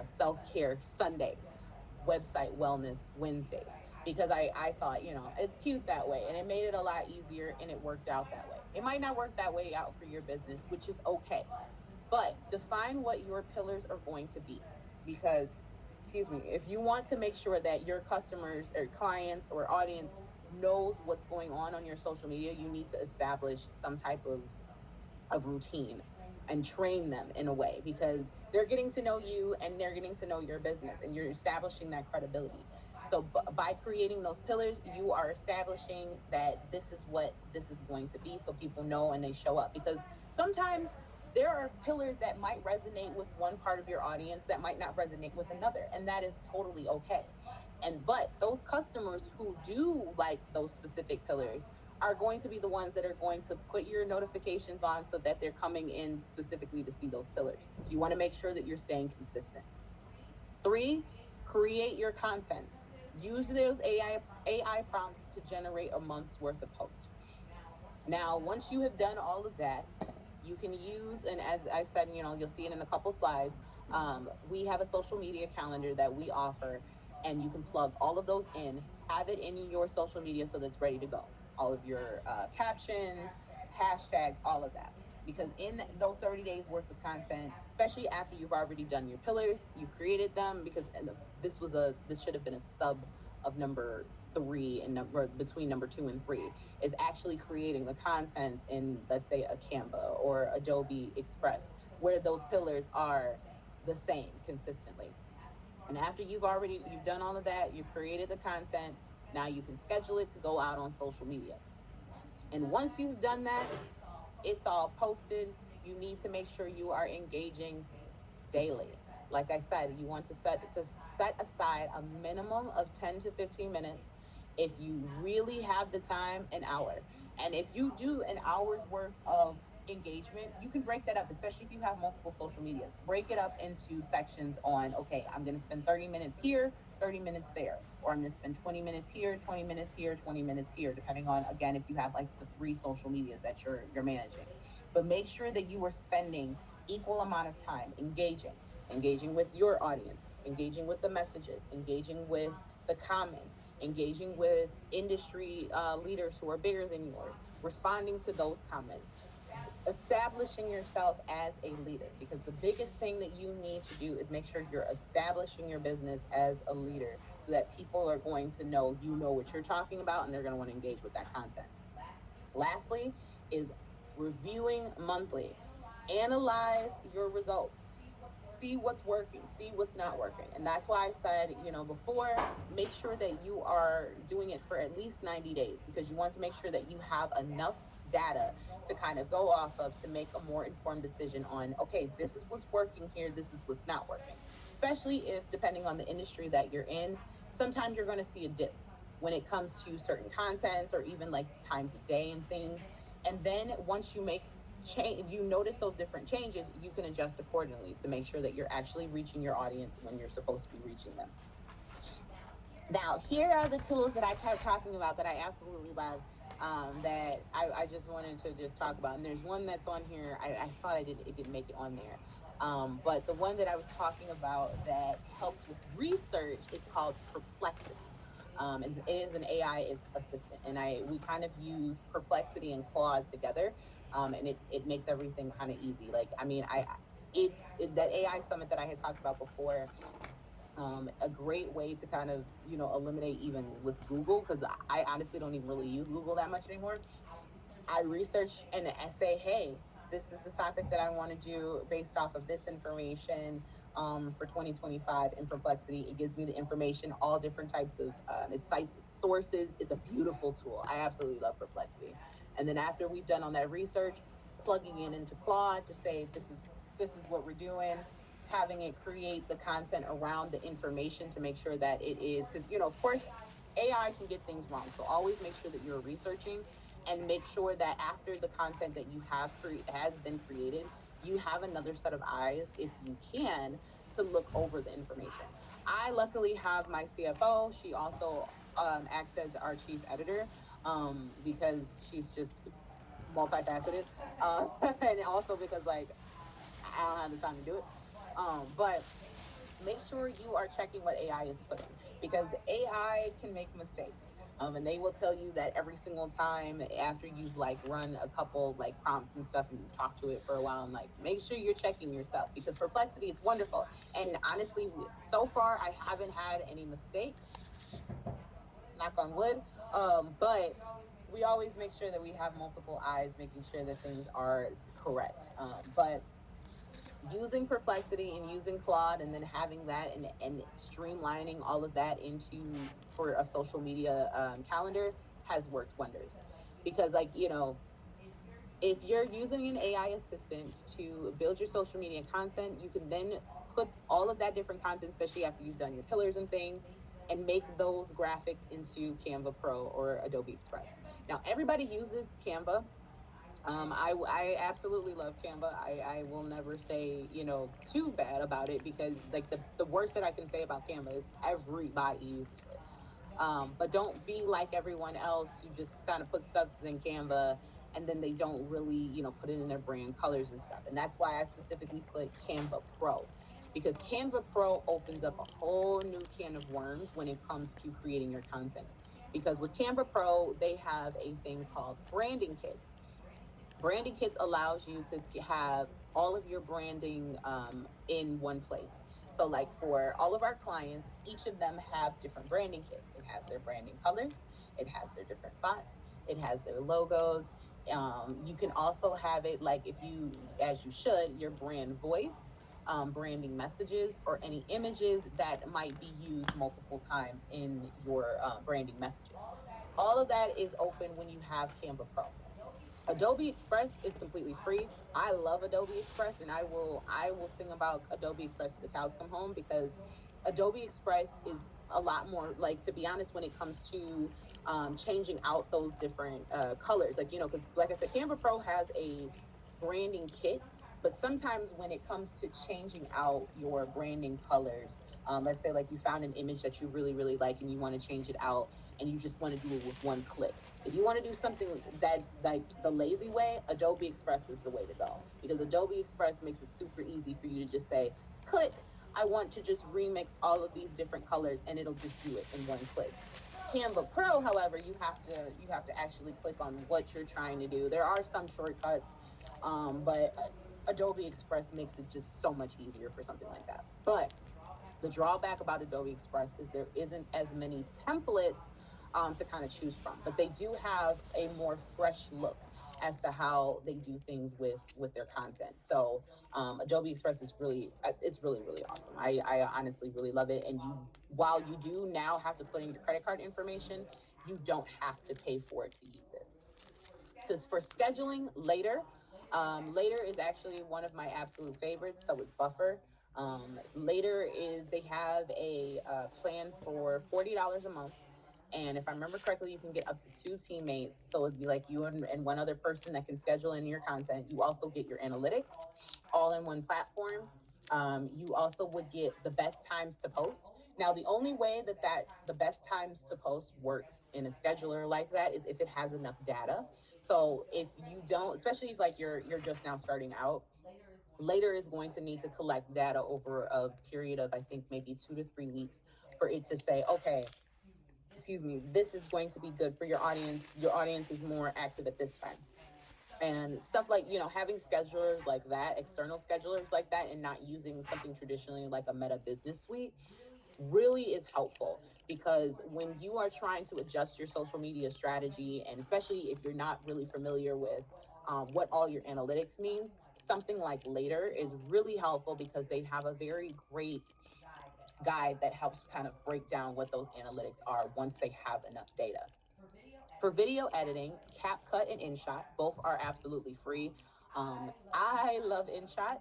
self care Sundays, website wellness Wednesdays. Because I thought, it's cute that way, and it made it a lot easier, and it worked out that way. It might not work that way out for your business, which is okay, but define what your pillars are going to be. Because, excuse me, if you want to make sure that your customers or clients or audience knows what's going on your social media, you need to establish some type of routine and train them in a way, because they're getting to know you and they're getting to know your business and you're establishing that credibility. So by creating those pillars, you are establishing that this is what this is going to be, so people know and they show up. Because sometimes there are pillars that might resonate with one part of your audience that might not resonate with another, and that is totally okay. And but those customers who do like those specific pillars are going to be the ones that are going to put your notifications on, so that they're coming in specifically to see those pillars. So you want to make sure that you're staying consistent. Three, create your content. Use those AI prompts to generate a month's worth of post. Now, once you have done all of that, you can use, and as I said, you'll see it in a couple slides. We have a social media calendar that we offer, and you can plug all of those in, have it in your social media so that's ready to go. All of your captions, hashtags, all of that. Because in those 30 days worth of content, especially after you've already done your pillars, you've created them. Because this should have been a sub of number three, and number between number two and three is actually creating the content in, let's say, a Canva or Adobe Express, where those pillars are the same consistently. And after you've done all of that, you've created the content, now you can schedule it to go out on social media. And once you've done that, it's all posted. You need to make sure you are engaging daily. Like I said, you want to set aside a minimum of 10 to 15 minutes. If you really have the time, an hour. And if you do an hour's worth of engagement, you can break that up, especially if you have multiple social medias. Break it up into sections on, okay, I'm going to spend 30 minutes here, 30 minutes there, or I'm going to spend 20 minutes here, 20 minutes here, 20 minutes here, depending on, again, if you have like the three social medias that you're managing. But make sure that you are spending equal amount of time engaging with your audience, engaging with the messages, engaging with the comments, engaging with industry leaders who are bigger than yours, responding to those comments, establishing yourself as a leader. Because the biggest thing that you need to do is make sure you're establishing your business as a leader, so that people are going to know you know what you're talking about, and they're going to want to engage with that content. Lastly, is reviewing monthly. Analyze your results. See what's working, see what's not working. And that's why I said, before, make sure that you are doing it for at least 90 days, because you want to make sure that you have enough data to kind of go off of to make a more informed decision on, okay, this is what's working here, this is what's not working. Especially if, depending on the industry that you're in, sometimes you're going to see a dip when it comes to certain contents, or even like times of day and things. And then once you make change, you notice those different changes, you can adjust accordingly to make sure that you're actually reaching your audience when you're supposed to be reaching them. Now, here are the tools that I kept talking about that I absolutely love, that I just wanted to just talk about. And there's one that's on here. I thought it didn't make it on there. But the one that I was talking about that helps with research is called Perplexity. And it is an AI is assistant, and I we kind of use Perplexity and Claude together, and it makes everything kind of easy. Like I mean, that AI summit that I had talked about before. A great way to kind of eliminate even with Google, because I honestly don't even really use Google that much anymore. I research and I say, hey, this is the topic that I want to do based off of this information for 2025 in Perplexity. It gives me the information, all different types of, it cites sources. It's a beautiful tool. I absolutely love Perplexity. And then after we've done on that research, plugging it into Claude to say, this is what we're doing, having it create the content around the information to make sure that it is, because, of course, AI can get things wrong. So always make sure that you're researching, and make sure that after the content that you have has been created, you have another set of eyes, if you can, to look over the information. I luckily have my CFO. She also acts as our chief editor, because she's just multifaceted, and also because like I don't have the time to do it. But make sure you are checking what AI is putting, because the AI can make mistakes. And they will tell you that every single time after you've like run a couple like prompts and stuff and talk to it for a while, and like make sure you're checking your stuff, because Perplexity, it's wonderful. And honestly, so far I haven't had any mistakes, knock on wood. But we always make sure that we have multiple eyes, making sure that things are correct. But using Perplexity and using Claude, and then having that and streamlining all of that into for a social media calendar has worked wonders. Because like if you're using an AI assistant to build your social media content, you can then put all of that different content, especially after you've done your pillars and things, and make those graphics into Canva Pro or Adobe Express. Now everybody uses Canva. I absolutely love Canva. I will never say, too bad about it, because like the worst that I can say about Canva is everybody uses it. But don't be like everyone else who just kind of put stuff in Canva, and then they don't really, put it in their brand colors and stuff. And that's why I specifically put Canva Pro, because Canva Pro opens up a whole new can of worms when it comes to creating your content. Because with Canva Pro, they have a thing called branding kits. Branding kits allows you to have all of your branding in one place. So like for all of our clients, each of them have different branding kits. It has their branding colors, it has their different fonts, it has their logos. You can also have it, like, if you, as you should, your brand voice, branding messages, or any images that might be used multiple times in your branding messages. All of that is open when you have Canva Pro. Adobe Express is completely free. I love Adobe Express, and I will sing about Adobe Express till the cows come home, because Adobe Express is a lot more, like, to be honest, when it comes to changing out those different colors, like, because like I said, Canva Pro has a branding kit. But sometimes when it comes to changing out your branding colors, let's say like you found an image that you really really like and you want to change it out, and you just want to do it with one click. If you want to do something that like the lazy way, Adobe Express is the way to go, because Adobe Express makes it super easy for you to just say, click, I want to just remix all of these different colors, and it'll just do it in one click. Canva Pro, however, you have to actually click on what you're trying to do. There are some shortcuts, but Adobe Express makes it just so much easier for something like that. But the drawback about Adobe Express is there isn't as many templates to kind of choose from, but they do have a more fresh look as to how they do things with their content. So Adobe Express is really, it's really really awesome. I honestly really love it. And you, while you do now have to put in your credit card information, you don't have to pay for it to use it. Because for scheduling later, later is actually one of my absolute favorites. So is Buffer. Later is, they have a plan for $40 a month, and if I remember correctly, you can get up to two teammates. So it'd be like you and one other person that can schedule in your content. You also get your analytics all in one platform. You also would get the best times to post. Now, the only way that the best times to post works in a scheduler like that is if it has enough data. So if you don't, especially if like you're just now starting out, later is going to need to collect data over a period of, I think, maybe 2 to 3 weeks for it to say, okay, excuse me, this is going to be good for your audience. Your audience is more active at this time. And stuff like, having schedulers like that, external schedulers like that, and not using something traditionally like a Meta Business Suite really is helpful, because when you are trying to adjust your social media strategy, and especially if you're not really familiar with what all your analytics means, something like Later is really helpful, because they have a very great guide that helps kind of break down what those analytics are once they have enough data. For video editing, CapCut and InShot both are absolutely free. I love InShot.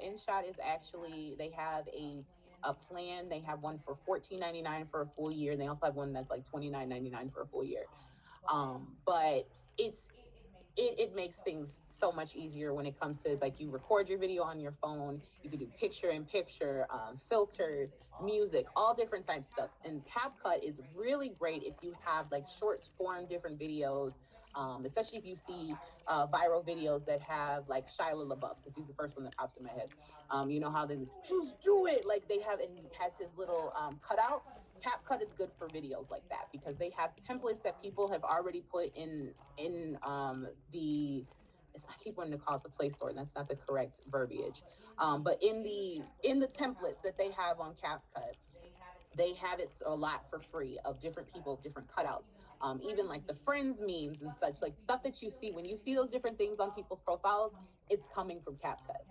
InShot is actually, they have a plan. They have one for $14.99 for a full year, and they also have one that's like $29.99 for a full year. But it's it makes things so much easier when it comes to, like, you record your video on your phone. You can do picture in picture, filters, music, all different types of stuff. And CapCut is really great if you have like short form different videos, especially if you see viral videos that have like Shia LaBeouf, because he's the first one that pops in my head. You know how they just do it, like they have, and he has his little cutout. CapCut is good for videos like that, because they have templates that people have already put in the, I keep wanting to call it the Play Store, and that's not the correct verbiage. But in the templates that they have on CapCut, they have it a lot for free, of different people, different cutouts, even like the friends memes and such, like stuff that you see when you see those different things on people's profiles. It's coming from CapCut.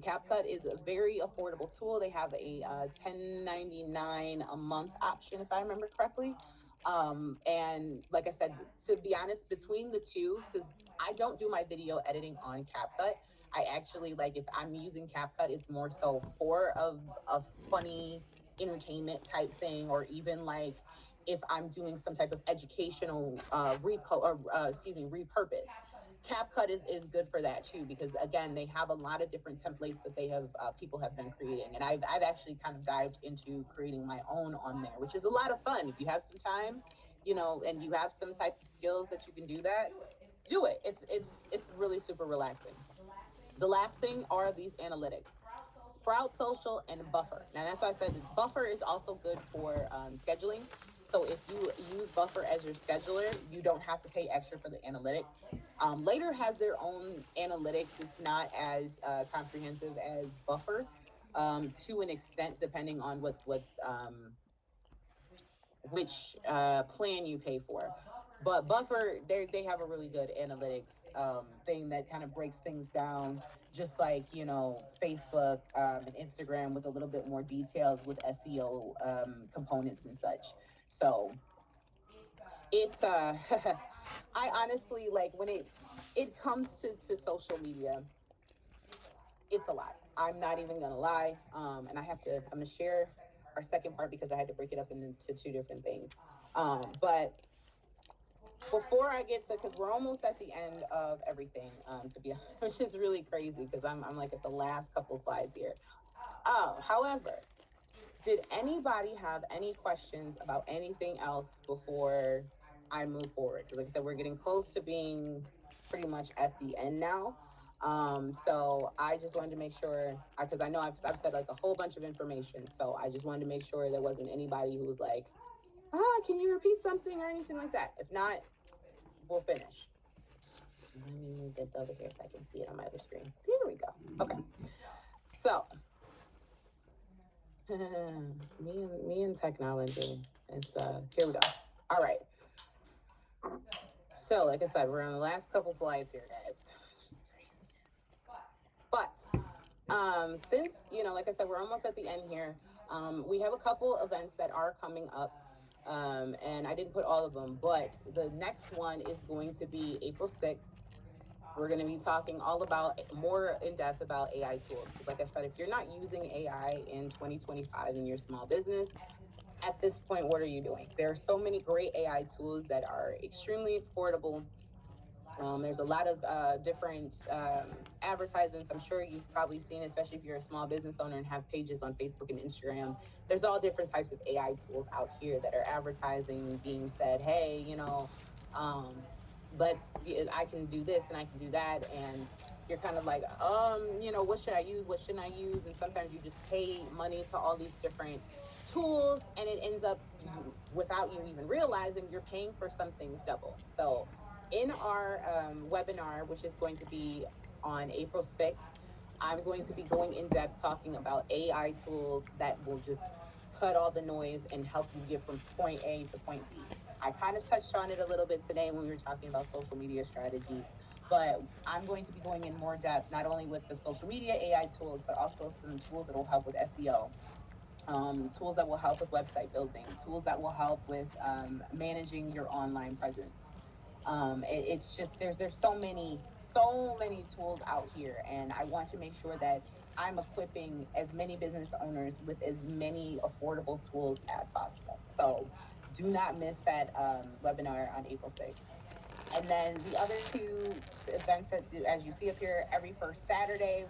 CapCut is a very affordable tool. They have a 10.99 a month option, if I remember correctly. And like I said, to be honest, between the two, because I don't do my video editing on CapCut. I actually, like, if I'm using CapCut, it's more so for a funny entertainment type thing, or even like if I'm doing some type of educational repurpose. CapCut is good for that too, because again, they have a lot of different templates that they have people have been creating, and I've actually kind of dived into creating my own on there, which is a lot of fun. If you have some time, and you have some type of skills that you can do that, do it. It's really super relaxing. The last thing are these analytics. Sprout Social and Buffer. Now, that's why I said Buffer is also good for scheduling. So if you use Buffer as your scheduler, you don't have to pay extra for the analytics. Later has their own analytics. It's not as comprehensive as Buffer, to an extent, depending on what which plan you pay for. But Buffer, they have a really good analytics thing that kind of breaks things down, just like Facebook and Instagram, with a little bit more details with SEO components and such. So it's I honestly, like, when it comes to social media, it's a lot. I'm not even gonna lie. And I'm gonna share our second part, because I had to break it up into two different things. But before I get to, because we're almost at the end of everything, to be honest, which is really crazy, because I'm like at the last couple slides here. However, did anybody have any questions about anything else before I move forward? Because like I said, we're getting close to being pretty much at the end now. So I just wanted to make sure, because I know I've said like a whole bunch of information. So I just wanted to make sure there wasn't anybody who was like, can you repeat something or anything like that? If not, we'll finish. Let me move this over here so I can see it on my other screen. Here we go. Okay. So me and technology. It's here we go. All right. So like I said, we're on the last couple slides here, guys. Just craziness. But since like I said, we're almost at the end here. We have a couple events that are coming up. And I didn't put all of them, but the next one is going to be April 6th. We're going to be talking all about, more in depth about AI tools. Because like I said, if you're not using AI in 2025 in your small business, at this point, what are you doing? There are so many great AI tools that are extremely affordable. There's a lot of different advertisements. I'm sure you've probably seen, especially if you're a small business owner and have pages on Facebook and Instagram. There's all different types of AI tools out here that are advertising, being said, hey, um, I can do this and I can do that, and you're kind of like, what should I use, what shouldn't I use? And sometimes you just pay money to all these different tools, and it ends up, without you even realizing, you're paying for some things double. So in our webinar, which is going to be on April 6th, I'm going to be going in depth talking about AI tools that will just cut all the noise and help you get from point A to point B. I kind of touched on it a little bit today when we were talking about social media strategies, but I'm going to be going in more depth, not only with the social media AI tools, but also some tools that will help with SEO, tools that will help with website building, tools that will help with managing your online presence. It's just there's so many tools out here, and I want to make sure that I'm equipping as many business owners with as many affordable tools as possible. So do not miss that webinar on April 6th. And then the other two events that, as you see up here, every first Saturday,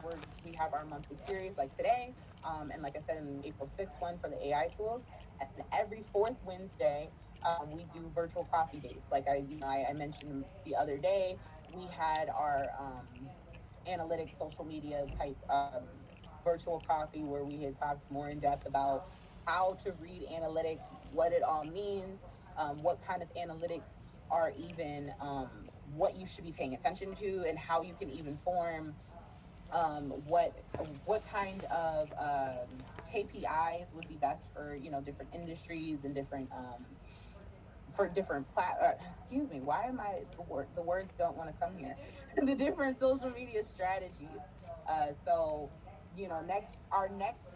we have our monthly series like today, and like I said, in April 6th one for the AI tools, and then every fourth Wednesday, we do virtual coffee dates. Like I mentioned the other day, we had our analytics social media type virtual coffee where we had talked more in depth about how to read analytics, what it all means, what kind of analytics are even what you should be paying attention to, and how you can even form what kind of KPIs would be best for different industries and different for different excuse me, why am I the words don't want to come here the different social media strategies. So next our next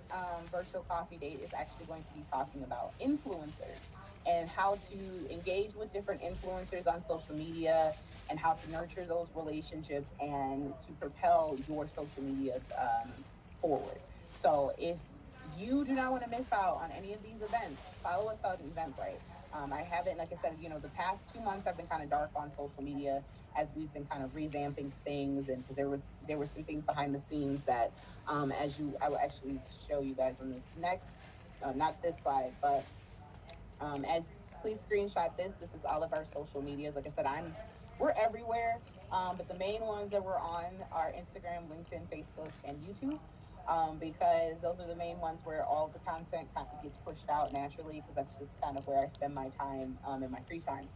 virtual coffee date is actually going to be talking about influencers and how to engage with different influencers on social media, and how to nurture those relationships and to propel your social media forward. So if you do not want to miss out on any of these events, follow us on Eventbrite. I haven't, like I said, the past 2 months have been kind of dark on social media as we've been kind of revamping things, and because there were some things behind the scenes that, I will actually show you guys on this next, not this slide, but as please screenshot this. This is all of our social medias. Like I said, we're everywhere, but the main ones that we're on are Instagram, LinkedIn, Facebook, and YouTube. Because those are the main ones where all the content kind of gets pushed out naturally, because that's just kind of where I spend my time in my free time.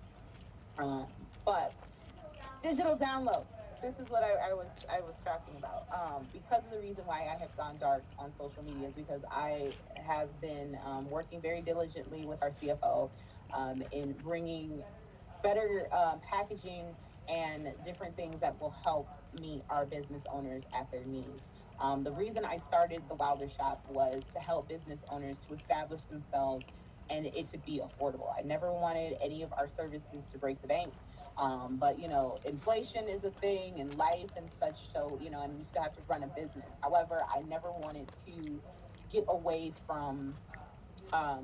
Um, but digital downloads. This is what I was talking about. Because of the reason why I have gone dark on social media is because I have been working very diligently with our CFO in bringing better packaging and different things that will help meet our business owners at their needs. The reason I started the Wilder Shop was to help business owners to establish themselves and it to be affordable. I never wanted any of our services to break the bank. But inflation is a thing and life and such. So and we still have to run a business. However, I never wanted to get away from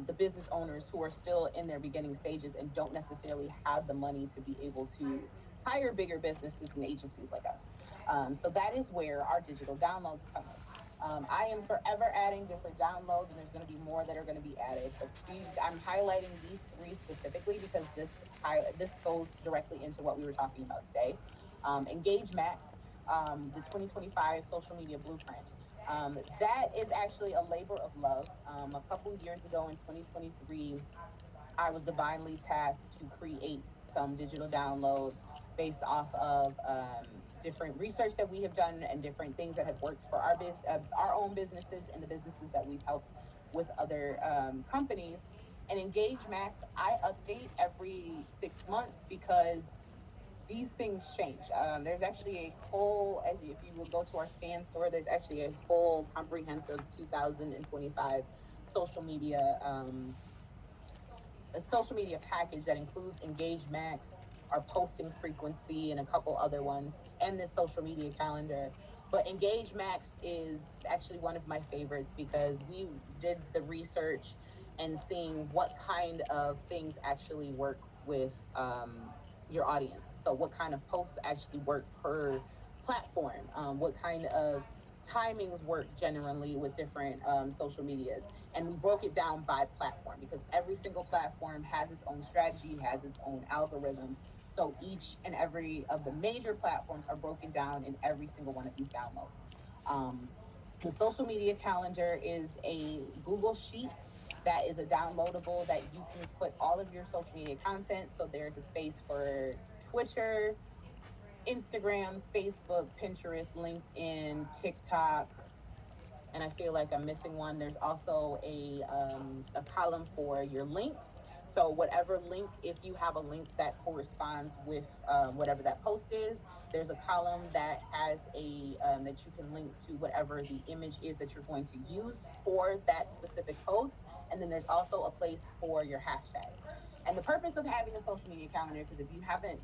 the business owners who are still in their beginning stages and don't necessarily have the money to be able to hire bigger businesses and agencies like us. So that is where our digital downloads come in. I am forever adding different downloads, and there's going to be more that are going to be added. But I'm highlighting these three specifically because this goes directly into what we were talking about today. Engage Max, the 2025 social media blueprint. That is actually a labor of love. A couple years ago in 2023, I was divinely tasked to create some digital downloads based off of different research that we have done and different things that have worked for our own businesses and the businesses that we've helped with other companies. And Engage Max, I update every 6 months because these things change. There's actually a whole, if you will go to our stand store, there's actually a whole comprehensive 2025 social media a social media package that includes Engage Max, our posting frequency, and a couple other ones, and this social media calendar. But Engage Max is actually one of my favorites because we did the research and seeing what kind of things actually work with your audience. So, what kind of posts actually work per platform? What kind of timings work generally with different social medias, and we broke it down by platform because every single platform has its own strategy, has its own algorithms. So each and every of the major platforms are broken down in every single one of these downloads. Um, the social media calendar is a Google Sheet that is a downloadable that you can put all of your social media content. So there's a space for Twitter, Instagram, Facebook, Pinterest, LinkedIn, TikTok, and I feel like I'm missing one. There's also a column for your links. So whatever link, if you have a link that corresponds with whatever that post is, there's a column that has a that you can link to whatever the image is that you're going to use for that specific post. And then there's also a place for your hashtags. And the purpose of having a social media calendar, because if you haven't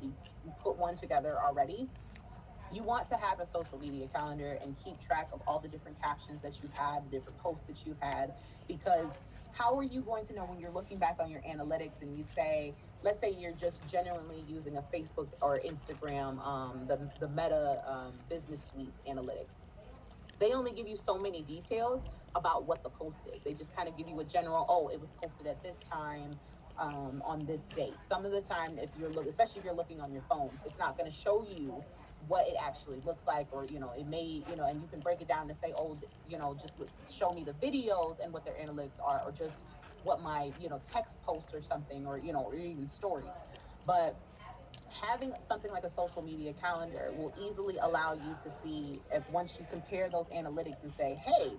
put one together already, you want to have a social media calendar and keep track of all the different captions that you've had, the different posts that you've had, because how are you going to know when you're looking back on your analytics and you say, let's say you're just genuinely using a Facebook or Instagram, the Meta Business Suites analytics, they only give you so many details about what the post is. They just kind of give you a general, oh, it was posted at this time, on this date. Some of the time, if you're especially if you're looking on your phone, it's not going to show you what it actually looks like, or it may, and you can break it down to say, oh, just show me the videos and what their analytics are, or just what my text post or something, or even stories. But having something like a social media calendar will easily allow you to see, if once you compare those analytics and say, hey,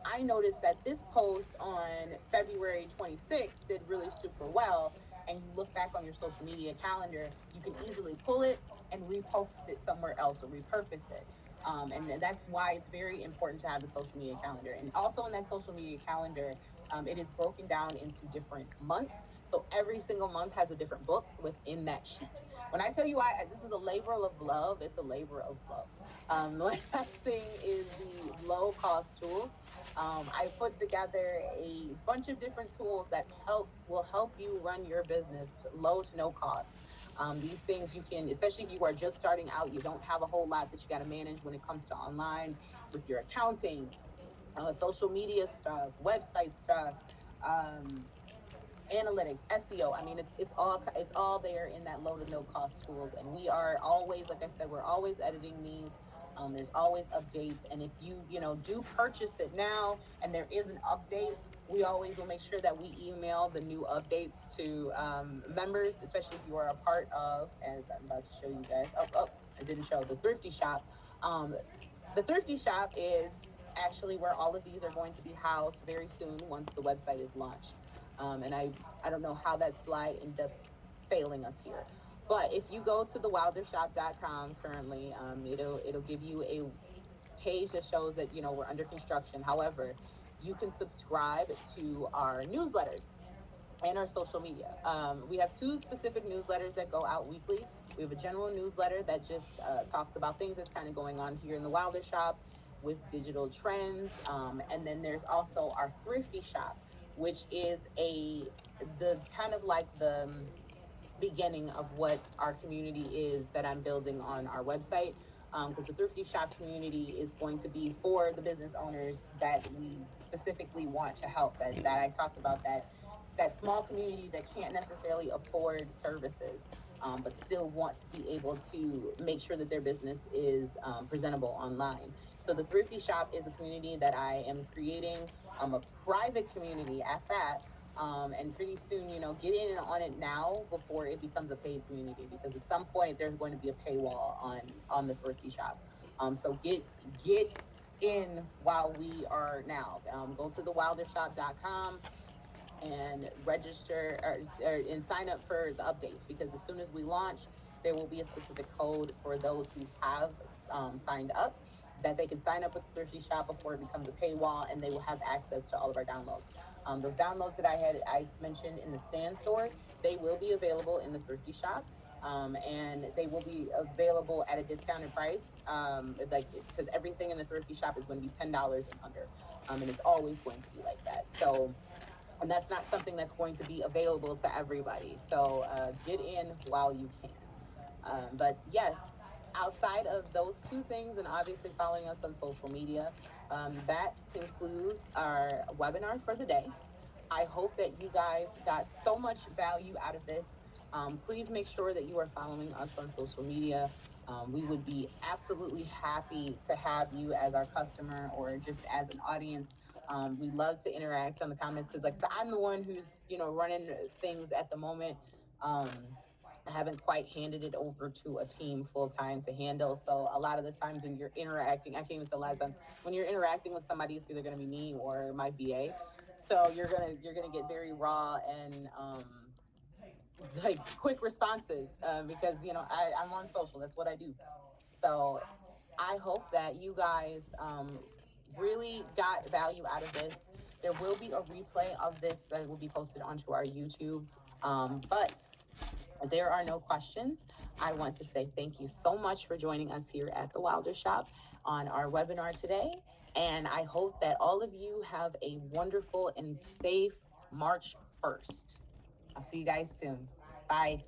I noticed that this post on February 26th did really super well, and you look back on your social media calendar, you can easily pull it and repost it somewhere else or repurpose it. And that's why it's very important to have the social media calendar. And also in that social media calendar, it is broken down into different months. So every single month has a different book within that sheet. When I tell you this is a labor of love, it's a labor of love. The last thing is the low cost tools. I put together a bunch of different tools that will help you run your business to low to no cost. These things you can, especially if you are just starting out, you don't have a whole lot that you got to manage when it comes to online with your accounting, social media stuff, website stuff, um, analytics, SEO. I mean, it's all there in that low to no cost tools. And we are always, like I said, we're always editing these. There's always updates, and if you do purchase it now and there is an update, we always will make sure that we email the new updates to members, especially if you are a part of, as I'm about to show you guys. I didn't show the Thrifty Shop. Um, the Thrifty Shop is actually where all of these are going to be housed very soon once the website is launched. And I don't know how that slide ended up failing us here. But if you go to thewildershop.com currently, it'll give you a page that shows that we're under construction. However, you can subscribe to our newsletters and our social media. We have two specific newsletters that go out weekly. We have a general newsletter that just talks about things that's kind of going on here in the Wilder Shop with digital trends, and then there's also our Thrifty Shop, which is a the kind of like the beginning of what our community is that I'm building on our website. Because the Thrifty Shop community is going to be for the business owners that we specifically want to help. That I talked about, that small community that can't necessarily afford services, but still want to be able to make sure that their business is presentable online. So the Thrifty Shop is a community that I am creating, a private community at that. And pretty soon, get in on it now before it becomes a paid community, because at some point there's going to be a paywall on the Thrifty Shop. So get in while we are now. Go to thewildershop.com and register, and sign up for the updates, because as soon as we launch, there will be a specific code for those who have signed up, that they can sign up with the Thrifty Shop before it becomes a paywall, and they will have access to all of our downloads. Those downloads that I mentioned in the stand store, they will be available in the Thrifty Shop. And they will be available at a discounted price, like, because everything in the Thrifty Shop is going to be $10 and under, and it's always going to be like that. So, and that's not something that's going to be available to everybody. So get in while you can. But yes, outside of those two things, and obviously following us on social media, that concludes our webinar for the day. I hope that you guys got so much value out of this. Please make sure that you are following us on social media. We would be absolutely happy to have you as our customer or just as an audience. We love to interact on the comments because, like I said, I'm the one who's running things at the moment. I haven't quite handed it over to a team full time to handle. So a lot of the times when you're interacting, I can't even say a lot of times when you're interacting with somebody, it's either going to be me or my VA. So you're gonna get very raw and like quick responses because I'm on social. That's what I do. So I hope that you guys really got value out of this. There will be a replay of this that will be posted onto our YouTube. But there are no questions. I want to say thank you so much for joining us here at the Wilder Shop on our webinar today. And I hope that all of you have a wonderful and safe March 1st. I'll see you guys soon. Bye.